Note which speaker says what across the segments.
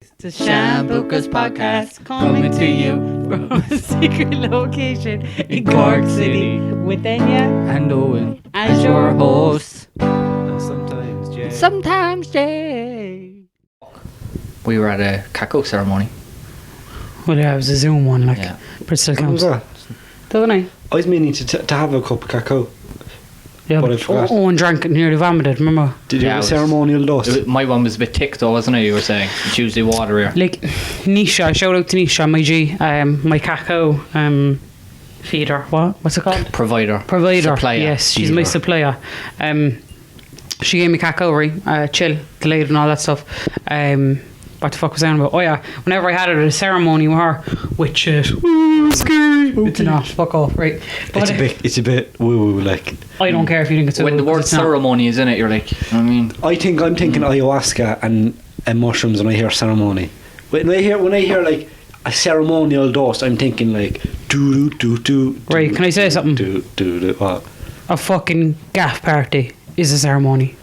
Speaker 1: It's a Shambuka's podcast coming to you from a secret location in Cork City with Enyas
Speaker 2: and Owen
Speaker 1: as your hosts.
Speaker 3: Sometimes Jay.
Speaker 1: Sometimes Jay.
Speaker 2: We were at a cacao ceremony.
Speaker 1: Well, yeah, it was a Zoom one, like,
Speaker 2: Yeah.
Speaker 1: but it still
Speaker 3: What was
Speaker 1: counts.
Speaker 3: that?
Speaker 1: Doesn't I?
Speaker 3: I was meaning to have a cup of cacao.
Speaker 1: Yeah,
Speaker 3: But I
Speaker 1: but
Speaker 3: forgot.
Speaker 1: Owen drank it, nearly vomited, remember?
Speaker 3: Did you
Speaker 2: Yeah,
Speaker 3: have a
Speaker 2: it was-
Speaker 3: ceremonial dose?
Speaker 2: My one was a bit thick though, wasn't it? You were saying it's usually water here.
Speaker 1: Like, Nisha, shout out to Nisha, my G, my cacao feeder. What's it called?
Speaker 2: Provider.
Speaker 1: Supplier. Yes, she's my supplier. She gave me cacao, right? Chill, delayed and all that stuff. What the fuck was I on about? Oh yeah, whenever I had it at a ceremony with her, which is scary. It's not, fuck off, right? But
Speaker 3: It's a bit woo woo like.
Speaker 1: I don't care if you think it's
Speaker 2: When the
Speaker 1: woo-woo, 'cause
Speaker 2: word
Speaker 1: it's not.
Speaker 2: ceremony is in it, you're like, I mean,
Speaker 3: I'm thinking ayahuasca and mushrooms when I hear ceremony. When I hear like a ceremonial dose, I'm thinking like do do do.
Speaker 1: Right, can I say something?
Speaker 3: Do what?
Speaker 1: A fucking gaff party is a ceremony.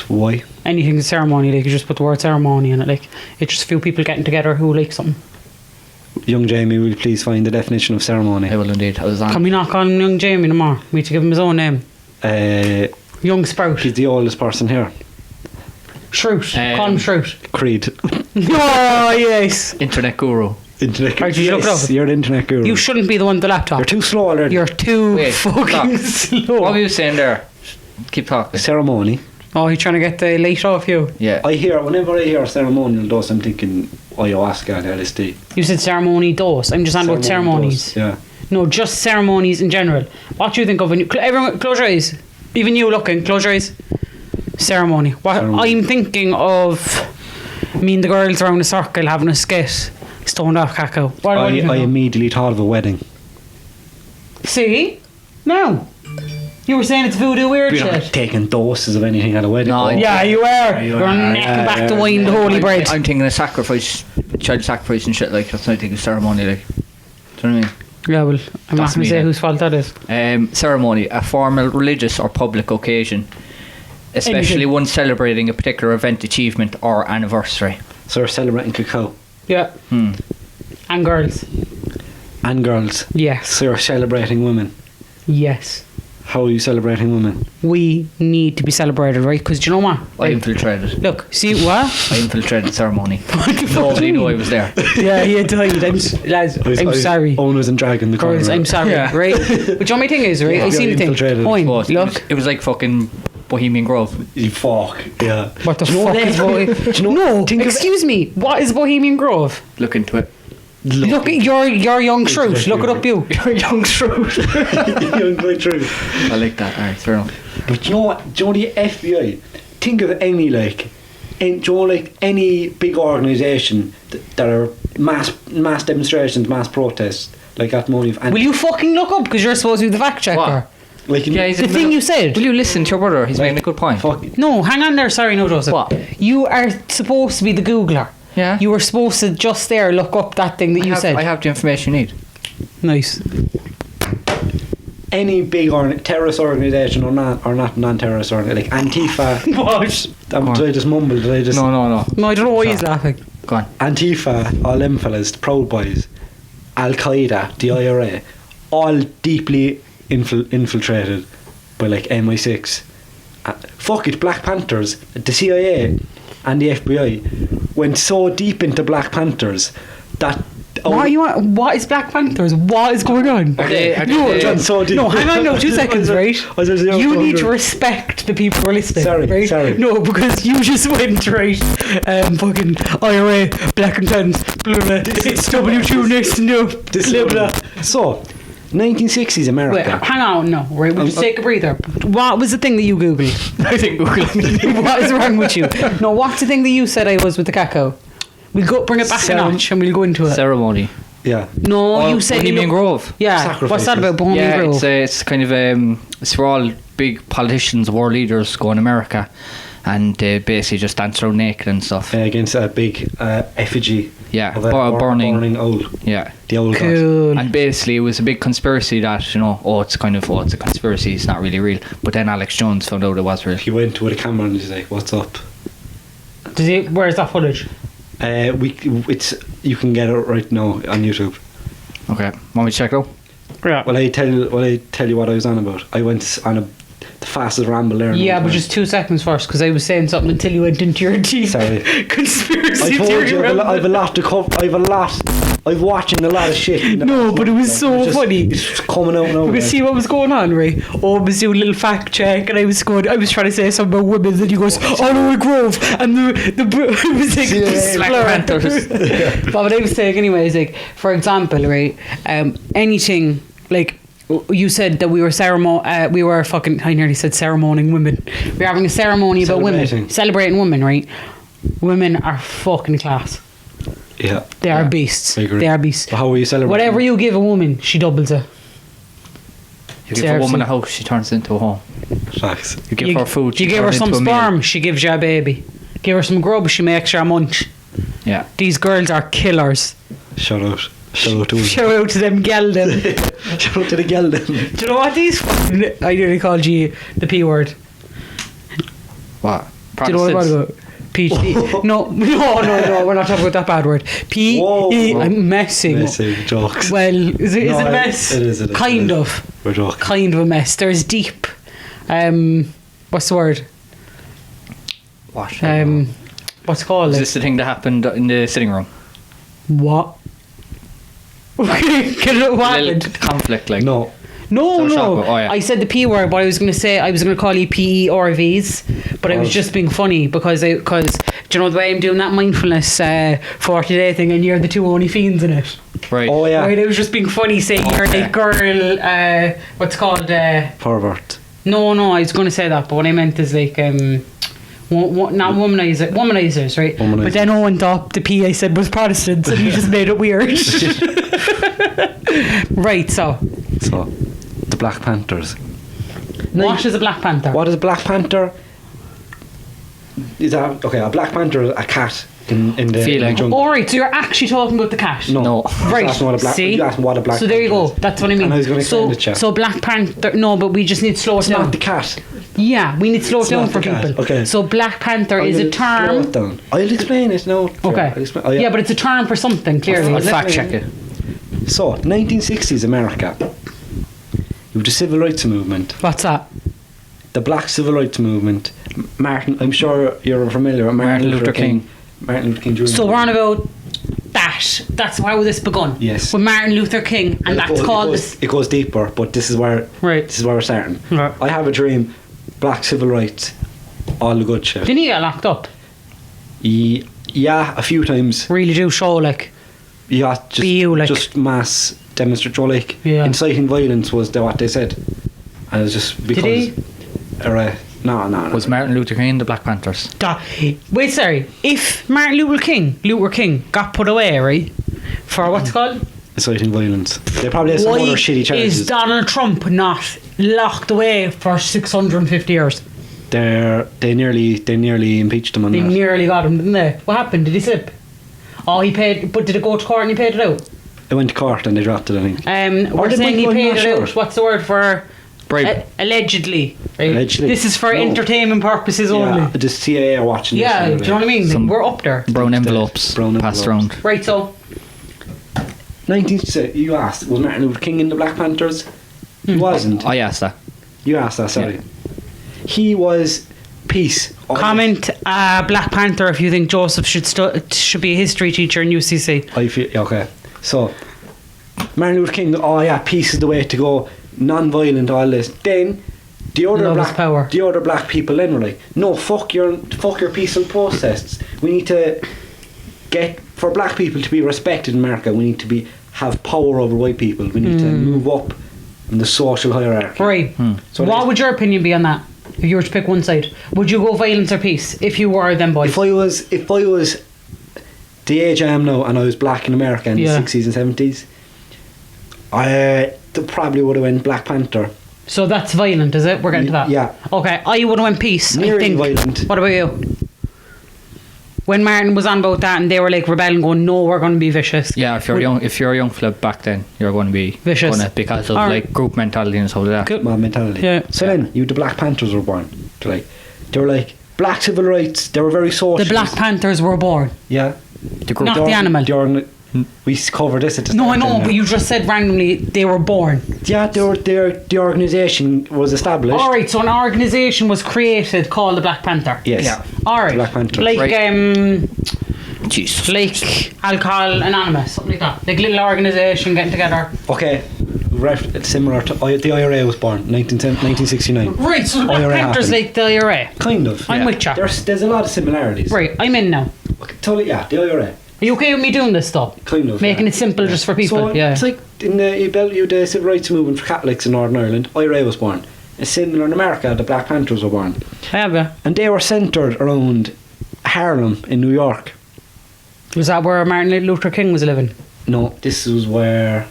Speaker 3: Why?
Speaker 1: Anything's a ceremony, like you just put the word ceremony in it, like it's just a few people getting together who like something.
Speaker 3: Young Jamie, will you please find the definition of ceremony?
Speaker 2: I will indeed. I was on.
Speaker 1: Can we not call him Young Jamie no more? We need to give him his own name.
Speaker 3: He's
Speaker 1: Young Sprout.
Speaker 3: the oldest person here.
Speaker 1: Shroot. Call him Shroot.
Speaker 3: Creed.
Speaker 1: Oh yes.
Speaker 2: Internet guru.
Speaker 3: Internet.
Speaker 1: Right, did you look it up?
Speaker 3: You're an internet guru.
Speaker 1: You shouldn't be the one with the laptop.
Speaker 3: You're too slow already.
Speaker 1: You're too
Speaker 2: Wait,
Speaker 1: fucking
Speaker 2: stop.
Speaker 1: slow.
Speaker 2: What were you saying there? Keep talking.
Speaker 3: Ceremony.
Speaker 1: Oh, he's trying to get the light off you.
Speaker 2: Yeah.
Speaker 3: Whenever I hear a ceremonial dose, I'm thinking ayahuasca and LSD.
Speaker 1: You said ceremony dose. I'm just on about ceremonies.
Speaker 3: Dose, yeah.
Speaker 1: No, just ceremonies in general. What do you think of when you... Everyone, close your eyes. Even you looking, close your eyes. Ceremony. What
Speaker 3: Ceremony.
Speaker 1: I'm thinking of... Me and the girls around a circle having a skit. Stoned off cacao. What do you think
Speaker 3: I
Speaker 1: of?
Speaker 3: immediately thought of a wedding.
Speaker 1: See? No. You were saying it's voodoo weird
Speaker 3: You're not
Speaker 1: shit.
Speaker 3: taking doses of anything at a wedding.
Speaker 2: No,
Speaker 1: Yeah, you were.
Speaker 3: you
Speaker 1: You're
Speaker 3: are.
Speaker 1: necking
Speaker 3: Yeah,
Speaker 1: back
Speaker 3: yeah,
Speaker 1: the wine, the holy bread.
Speaker 2: I'm thinking of sacrifice, child sacrifice and shit like that's. I think of ceremony like. Do you know what I mean?
Speaker 1: Yeah, well, I'm not
Speaker 2: That's
Speaker 1: going
Speaker 2: me
Speaker 1: to say
Speaker 2: then.
Speaker 1: whose fault that is.
Speaker 2: Ceremony, a formal religious or public occasion, especially
Speaker 1: Anything.
Speaker 2: one celebrating a particular event, achievement, or anniversary.
Speaker 3: So we're celebrating cacao.
Speaker 1: Yeah.
Speaker 2: Hmm.
Speaker 1: And girls.
Speaker 3: And girls.
Speaker 1: Yes.
Speaker 3: So you're celebrating women.
Speaker 1: Yes.
Speaker 3: How are you celebrating women?
Speaker 1: We need to be celebrated, right? Because do you know what?
Speaker 2: I infiltrated.
Speaker 1: Look, see what?
Speaker 2: I infiltrated the ceremony.
Speaker 1: What the fuck do
Speaker 2: Nobody
Speaker 1: you
Speaker 2: knew
Speaker 1: mean?
Speaker 2: I was there.
Speaker 1: Yeah, he died. I'm sorry.
Speaker 3: Owen was in drag in the corner.
Speaker 1: Girls, I'm sorry,
Speaker 2: Yeah.
Speaker 1: right? But you know my thing is, right?
Speaker 3: Yeah,
Speaker 1: I seen the
Speaker 3: you're
Speaker 1: thing.
Speaker 3: infiltrated.
Speaker 1: Owen,
Speaker 2: But
Speaker 1: look.
Speaker 2: it was like fucking Bohemian Grove.
Speaker 3: You fuck. Yeah.
Speaker 1: What the
Speaker 3: Do you know
Speaker 1: fuck
Speaker 3: what
Speaker 1: is
Speaker 3: they-
Speaker 1: Bohemian?
Speaker 3: do you know-
Speaker 1: No,
Speaker 3: think of it-
Speaker 1: excuse me. What is Bohemian Grove?
Speaker 2: Look into it.
Speaker 1: Look, you're young Shroot. Look it up, you.
Speaker 2: You're young Shrews.
Speaker 3: Young quite true.
Speaker 2: I like that. Alright, fair enough.
Speaker 3: But you know what? Do you know the FBI? Think of any any big organisation that are mass demonstrations, mass protests like at the moment. And
Speaker 1: Will you fucking look up? Because you're supposed to be the fact checker.
Speaker 2: What?
Speaker 3: like
Speaker 2: Yeah, he's
Speaker 1: The
Speaker 2: in
Speaker 1: thing
Speaker 2: middle-
Speaker 1: you said.
Speaker 2: Will you listen to your brother? He's making a good point.
Speaker 3: fuck.
Speaker 1: No, hang on there. Sorry, no, Joseph.
Speaker 2: What?
Speaker 1: You are supposed to be the Googler.
Speaker 2: Yeah.
Speaker 1: You were supposed to just there look up that thing that you said.
Speaker 2: I have the information you need.
Speaker 1: Nice.
Speaker 3: Any big terrorist organisation or not non-terrorist organisation like Antifa.
Speaker 1: What?
Speaker 3: Did I just mumble? Did I just
Speaker 2: No.
Speaker 1: No, I don't know why he's
Speaker 2: Sorry.
Speaker 1: laughing.
Speaker 2: Go on.
Speaker 3: Antifa, all them fellas, the Proud Boys, Al Qaeda, the IRA, all deeply infiltrated by like MI6. Fuck it, Black Panthers, the CIA and the FBI went so deep into Black Panthers that.
Speaker 1: What is Black Panthers? What is going on?
Speaker 2: Are they-
Speaker 3: John, so deep.
Speaker 1: No, hang on, no, 2 seconds, right?
Speaker 3: Was there 0
Speaker 1: You
Speaker 3: to
Speaker 1: need to
Speaker 3: 100?
Speaker 1: respect the people who are listening.
Speaker 3: Sorry,
Speaker 1: right?
Speaker 3: sorry.
Speaker 1: No, because you just went right. Fucking IRA, Black and Tans, blah blah. It's W2 next, no, blah blah.
Speaker 3: So, 1960s America.
Speaker 1: Wait, hang on, no, right? We'll just take a breather. What was the thing that you googled?
Speaker 2: I think Google.
Speaker 1: What is wrong with you? No, what's the thing that you said I was with the cacao? We'll go bring it back a notch and we'll go into it.
Speaker 2: Ceremony.
Speaker 3: Yeah.
Speaker 1: No,
Speaker 2: Oh,
Speaker 1: you said
Speaker 2: Bohemian Grove.
Speaker 1: Yeah,
Speaker 3: Sacrifices.
Speaker 1: what's that about Bohemian
Speaker 2: Yeah,
Speaker 1: Grove?
Speaker 2: it's kind of it's where all big politicians, war leaders go in America, and they basically just dance around naked and stuff.
Speaker 3: Against a big effigy.
Speaker 2: Yeah,
Speaker 3: of a
Speaker 2: burning.
Speaker 3: owl.
Speaker 2: Yeah.
Speaker 3: The old god.
Speaker 1: Cool.
Speaker 2: And basically, it was a big conspiracy that it's a conspiracy. It's not really real. But then Alex Jones found out it was real.
Speaker 3: He went with a camera and he's like, "What's up?"
Speaker 1: Where's that footage?
Speaker 3: You can get it right now on YouTube.
Speaker 2: Okay, want me to check it out?
Speaker 1: Yeah.
Speaker 3: Well, I tell you what I was on about. I went on the fastest ramble there.
Speaker 1: Yeah, but just 2 seconds first, because I was saying something until you went into your deep conspiracy
Speaker 3: I told
Speaker 1: theory.
Speaker 3: you I've a lot to cover. I've watching a lot of shit.
Speaker 1: No, but it was so funny.
Speaker 3: It's coming out now.
Speaker 1: Because see what was going on, right? I was doing a little fact check, and I was trying to say something about women, and he goes, "Oh no, Grove," and I was like,
Speaker 2: Black Panthers.
Speaker 1: But what I was saying anyway is like, for example, right? Anything like. You said that we were I nearly said ceremoning women. We were having a ceremony about women, celebrating women, right? Women are fucking class.
Speaker 3: Yeah.
Speaker 1: They are beasts.
Speaker 3: I agree.
Speaker 1: They are beasts.
Speaker 3: But how are you celebrating?
Speaker 1: Whatever you give a woman, she doubles it.
Speaker 2: You give a woman a house, she turns it into a home.
Speaker 3: Facts.
Speaker 2: You give her food,
Speaker 1: you
Speaker 2: she
Speaker 1: give her
Speaker 2: turns
Speaker 1: some
Speaker 2: into a meal.
Speaker 1: sperm, she gives you a baby. Give her some grub, she makes you a munch.
Speaker 2: Yeah.
Speaker 1: These girls are killers.
Speaker 3: Shout out to them.
Speaker 1: Shout out to them gelding.
Speaker 3: Shout out to the gelding.
Speaker 1: Do you know what these I nearly called you the P word.
Speaker 2: What?
Speaker 1: Do you know what I'm about? PhD. No, we're not talking about that bad word. P-E, I'm messing.
Speaker 3: Messing jokes.
Speaker 1: Well, is it a mess?
Speaker 3: It is.
Speaker 1: Kind of.
Speaker 3: We're joking.
Speaker 1: Kind of a mess. There's deep. What's the word?
Speaker 2: What?
Speaker 1: What's it called?
Speaker 2: Is this the thing that happened in the sitting room?
Speaker 1: What? What happened?
Speaker 2: Conflict, like.
Speaker 3: No.
Speaker 1: No.
Speaker 2: Oh, yeah.
Speaker 1: I said the P word, but I was going to call you PERVs, but I was just being funny because do you know the way I'm doing that mindfulness 40-day thing, and you're the two only fiends in it.
Speaker 2: Right.
Speaker 3: Oh yeah.
Speaker 1: Right, I was just being funny saying you're like girl. What's it called?
Speaker 3: Pervert.
Speaker 1: No, I was going to say that, but what I meant is like not womanizers, right?
Speaker 3: Womanizers.
Speaker 1: But then I went up. The P I said was Protestants, and you just made it weird. Right, so
Speaker 3: the Black Panthers.
Speaker 1: What is a Black Panther?
Speaker 3: What is a Black Panther? Is that okay? A Black Panther is a cat in the jungle.
Speaker 1: All right, so you're actually talking about the cat.
Speaker 2: No.
Speaker 1: Right.
Speaker 3: You asked me what a Black
Speaker 1: so there you go.
Speaker 3: Panther is.
Speaker 1: That's what I mean.
Speaker 3: And I was going to explain it to you.
Speaker 1: So Black Panther. No, but we just need to slow
Speaker 3: It's
Speaker 1: it down.
Speaker 3: not the cat.
Speaker 1: Yeah, we need to slow it down
Speaker 3: not
Speaker 1: for
Speaker 3: the cat.
Speaker 1: people.
Speaker 3: Okay.
Speaker 1: So Black Panther is a
Speaker 3: Slow
Speaker 1: term.
Speaker 3: it down. I'll explain it now.
Speaker 1: Okay.
Speaker 3: Yeah.
Speaker 1: But it's a term for something, clearly.
Speaker 2: I'll
Speaker 1: isn't it?
Speaker 2: fact check it.
Speaker 3: So, 1960s America. You have the civil rights movement.
Speaker 1: What's that?
Speaker 3: The Black Civil Rights Movement. I'm sure you're familiar with Martin Luther King. Martin Luther King Jr.
Speaker 1: So we're on about that. That's how this begun.
Speaker 3: Yes.
Speaker 1: With Martin Luther King, and
Speaker 3: It goes deeper, but this is where
Speaker 1: Right.
Speaker 3: This is where we're starting.
Speaker 1: Right.
Speaker 3: I have a dream. Black civil rights, all the good shit.
Speaker 1: Didn't he get locked up?
Speaker 3: Yeah, a few times.
Speaker 1: Really do show like.
Speaker 3: Yeah, just mass demonstration, like inciting violence was what they said, and it was just because.
Speaker 1: Did he?
Speaker 3: No.
Speaker 2: Was Martin Luther King the Black Panthers?
Speaker 1: Wait, sorry. If Martin Luther King got put away, right, for what's it called?
Speaker 3: Inciting violence. They probably had some other shitty charges.
Speaker 1: Is Donald Trump not locked away for 650 years?
Speaker 3: They nearly impeached him on
Speaker 1: They
Speaker 3: that.
Speaker 1: nearly got him, didn't they? What happened? Did he slip? Oh, he paid. But did it go to court and he paid it out?
Speaker 3: It went to court and they dropped it, I think.
Speaker 1: We're saying he paid it out. What's the word for?
Speaker 2: Bribe.
Speaker 1: Allegedly. Right?
Speaker 3: Allegedly.
Speaker 1: This is for entertainment purposes only.
Speaker 3: Yeah, the CIA are watching this.
Speaker 1: Yeah, do you know what I mean?
Speaker 2: Some
Speaker 1: We're up there.
Speaker 2: Brown envelopes passed around.
Speaker 1: Right, so.
Speaker 3: You asked, was Martin Luther King in the Black Panthers? He wasn't.
Speaker 2: I asked that.
Speaker 3: You asked that, sorry. He was peace.
Speaker 1: Comment Black Panther if you think Joseph should be a history teacher in UCC.
Speaker 3: I feel okay. So Martin Luther King. Oh yeah, peace is the way to go. Non-violent, all this. Then the other black people then were like, no, fuck your peaceful protests. We need to get for black people to be respected in America. We need to have power over white people. We need to move up in the social hierarchy.
Speaker 1: Right.
Speaker 3: So
Speaker 1: what would your opinion be on that? If you were to pick one side, would you go violence or peace? If you were them boys.
Speaker 3: If I was the age I am now and I was black in America in the 60s and 70s, I probably would have went Black Panther.
Speaker 1: So that's violent, is it? We're getting to that.
Speaker 3: Yeah.
Speaker 1: Okay, I would have went peace.
Speaker 3: Nearly
Speaker 1: I think.
Speaker 3: Violent.
Speaker 1: What about you? When Martin was on about that and they were like rebelling, going, "No, we're going to be vicious."
Speaker 2: Yeah, if you're a young flip back then, you're going to be
Speaker 1: vicious
Speaker 2: because of like group mentality and stuff like that.
Speaker 3: Mob mentality.
Speaker 1: Yeah.
Speaker 3: So then the Black Panthers were born. They were like, Black civil rights, they were very social.
Speaker 1: The Black Panthers were born.
Speaker 3: Yeah.
Speaker 1: Not the animal.
Speaker 3: We covered this at the
Speaker 1: No,
Speaker 3: start.
Speaker 1: I know, but you just said randomly they were born.
Speaker 3: Yeah, the organisation was established.
Speaker 1: Alright, so an organisation was created called the Black Panther.
Speaker 3: Yes.
Speaker 2: Yeah.
Speaker 3: The
Speaker 1: Alright.
Speaker 3: Black Panther.
Speaker 1: Like,
Speaker 2: Jesus.
Speaker 1: like Alcohol Anonymous, something like that. Like little organisation getting together.
Speaker 3: Okay. Similar to the IRA was born 1969.
Speaker 1: Right, so the Black
Speaker 3: IRA
Speaker 1: Panthers
Speaker 3: happened.
Speaker 1: like the IRA.
Speaker 3: Kind of.
Speaker 1: I'm with ya.
Speaker 3: There's a lot of similarities.
Speaker 1: Right, I'm in now.
Speaker 3: Okay, totally, yeah, the IRA.
Speaker 1: Are you okay with me doing this stuff?
Speaker 3: Kind of.
Speaker 1: Making
Speaker 3: yeah.
Speaker 1: it simple just for people.
Speaker 3: So
Speaker 1: yeah.
Speaker 3: it's like in the civil rights movement for Catholics in Northern Ireland, IRA was born. And similar in America, the Black Panthers were born.
Speaker 1: Yeah.
Speaker 3: And they were centred around Harlem in New York.
Speaker 1: Was that where Martin Luther King was living?
Speaker 3: No, this was where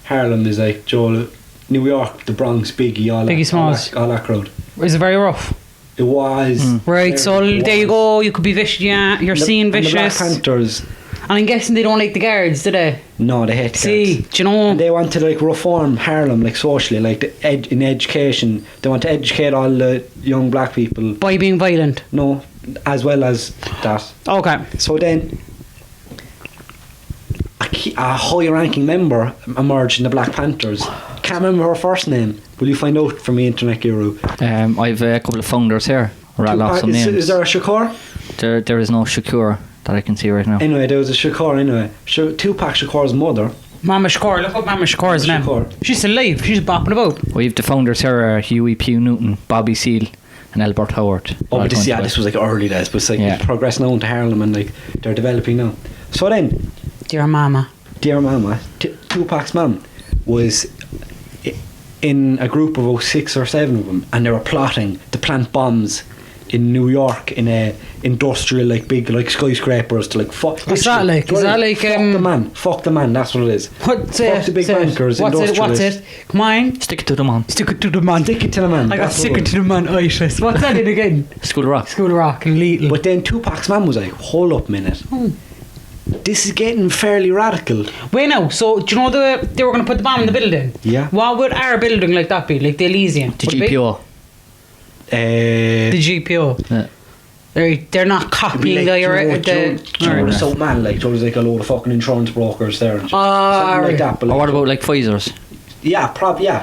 Speaker 3: Harlem is like Joel, New York, the Bronx, Biggie,
Speaker 1: Biggie Smalls.
Speaker 3: all that crowd.
Speaker 1: Was it very rough?
Speaker 3: It was.
Speaker 1: Right, so there you go. You could be vicious. Yeah, you're seeing
Speaker 3: And the Black
Speaker 1: vicious.
Speaker 3: Panthers.
Speaker 1: And I'm guessing they don't like the guards, do they?
Speaker 3: No, they hate the
Speaker 1: See,
Speaker 3: guards.
Speaker 1: do you know?
Speaker 3: And they want to like reform Harlem, like socially, like in education. They want to educate all the young black people.
Speaker 1: By being violent.
Speaker 3: No, as well as that.
Speaker 1: Okay.
Speaker 3: So then, a high-ranking member emerged in the Black Panthers. Can't remember her first name. Will you find out from me, Internet Guru?
Speaker 2: I've a couple of founders here. Rattle off some names.
Speaker 3: Is there a Shakur?
Speaker 2: There is no Shakur that I can see right now.
Speaker 3: Anyway, there was a Shakur anyway. Tupac Shakur's mother.
Speaker 1: Mama Shakur, look up Mama Shakur's name.
Speaker 3: Shakur.
Speaker 2: She's
Speaker 1: alive, she's bopping about.
Speaker 2: We have the founders here are Huey P. Newton, Bobby Seale, and Albert Howard.
Speaker 3: Oh, but this was like early days, but it's like it's progressing now into Harlem and like they're developing now. So then,
Speaker 1: Dear Mama,
Speaker 3: Tupac's mum was in a group of about 6 or 7 of them, and they were plotting to plant bombs in New York in a industrial like big like skyscrapers to like fuck.
Speaker 1: What's that like? Is that like
Speaker 3: fuck the man? That's what it is.
Speaker 1: What's
Speaker 3: fuck the big bankers.
Speaker 1: What's it? Come on.
Speaker 2: Stick it to the man.
Speaker 1: Stick it to the man.
Speaker 3: Stick it to the man.
Speaker 1: I got stick it to the man. Isis. What's that in again?
Speaker 2: School of Rock.
Speaker 1: School of Rock and Lethal.
Speaker 3: But then Tupac's mum was like, hold up a minute. This is getting fairly radical.
Speaker 1: Wait now, so do you know they were going to put the bomb in the building?
Speaker 3: Yeah.
Speaker 1: What would our building like that be? Like the Elysian?
Speaker 2: The GPO.
Speaker 1: The GPO.
Speaker 2: Yeah.
Speaker 1: They're not copying the
Speaker 3: so man, like there was like a load of fucking insurance brokers there and
Speaker 1: something
Speaker 3: like that. But
Speaker 2: or what about like Pfizer's?
Speaker 3: Yeah,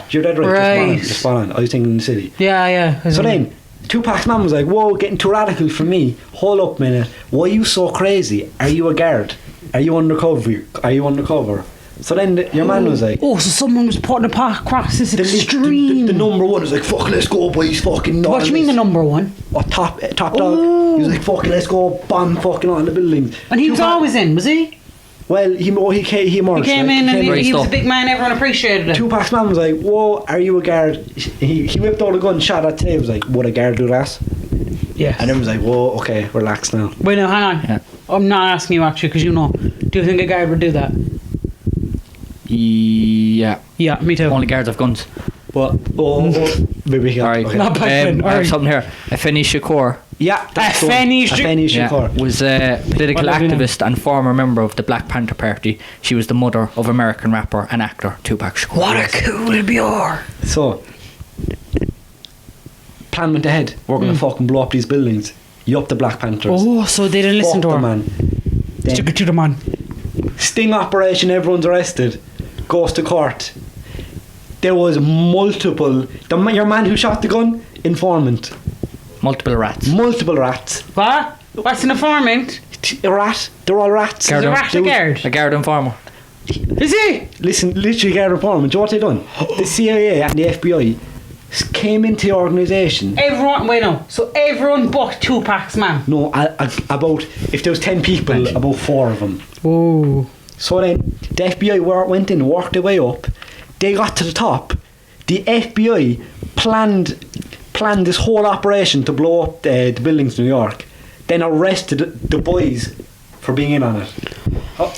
Speaker 3: you're dead right. You're spot on. I was thinking in the city.
Speaker 1: Yeah.
Speaker 3: So then Tupac's mum was like, whoa, getting too radical for me. Hold up a minute. Why are you so crazy? Are you a guard? Are you undercover? So then your man was like,
Speaker 1: oh, so someone was putting a path across this extreme.
Speaker 3: The number one was like, fuck, let's go, boys, fucking.
Speaker 1: What do you mean the number one?
Speaker 3: Oh, top dog. He was like, fucking, let's go, bomb fucking on the buildings.
Speaker 1: And he was always in, was he?
Speaker 3: Well, he emerged.
Speaker 1: He came in and he was a big man. Everyone appreciated it.
Speaker 3: Tupac's man was like, whoa, are you a guard? He whipped out a gun, shot at Tay. He was like, would a guard do that?
Speaker 1: Yeah.
Speaker 3: And everyone was like, whoa, okay, relax now.
Speaker 1: Wait, no, hang on.
Speaker 2: Yeah.
Speaker 1: I'm not asking you actually, because you know. Do you think a guard would do that?
Speaker 2: Yeah.
Speaker 1: Yeah, me too.
Speaker 2: Only guards have guns.
Speaker 3: But maybe he
Speaker 2: Alright.
Speaker 3: okay.
Speaker 1: Not back then.
Speaker 2: I have something here. Afeni Shakur.
Speaker 3: Yeah,
Speaker 1: Afeni
Speaker 3: Shakur
Speaker 2: was a political activist and former member of the Black Panther Party. She was the mother of American rapper and actor Tupac Shakur.
Speaker 1: What a cool BR.
Speaker 3: So, plan went ahead. We're gonna fucking blow up these buildings. You up the Black Panthers.
Speaker 1: Oh, so they didn't listen to her.
Speaker 3: Man.
Speaker 1: Stick it to the man.
Speaker 3: Sting operation, everyone's arrested. Goes to court. There was multiple. Your man who shot the gun, informant.
Speaker 2: Multiple rats.
Speaker 1: What? What's an informant?
Speaker 3: A rat. They're all rats.
Speaker 1: Is a rat a guard?
Speaker 2: A guard informer.
Speaker 1: Is he?
Speaker 3: Listen, literally guard informant. Do you know what they done? The CIA and the FBI came into the organisation.
Speaker 1: So everyone but Tupac's man?
Speaker 3: No, about, if there was 10 people, about 4 of them.
Speaker 1: Whoa.
Speaker 3: So then, the FBI went in, worked their way up. They got to the top. The FBI planned this whole operation to blow up the buildings in New York. Then arrested the boys for being in on it.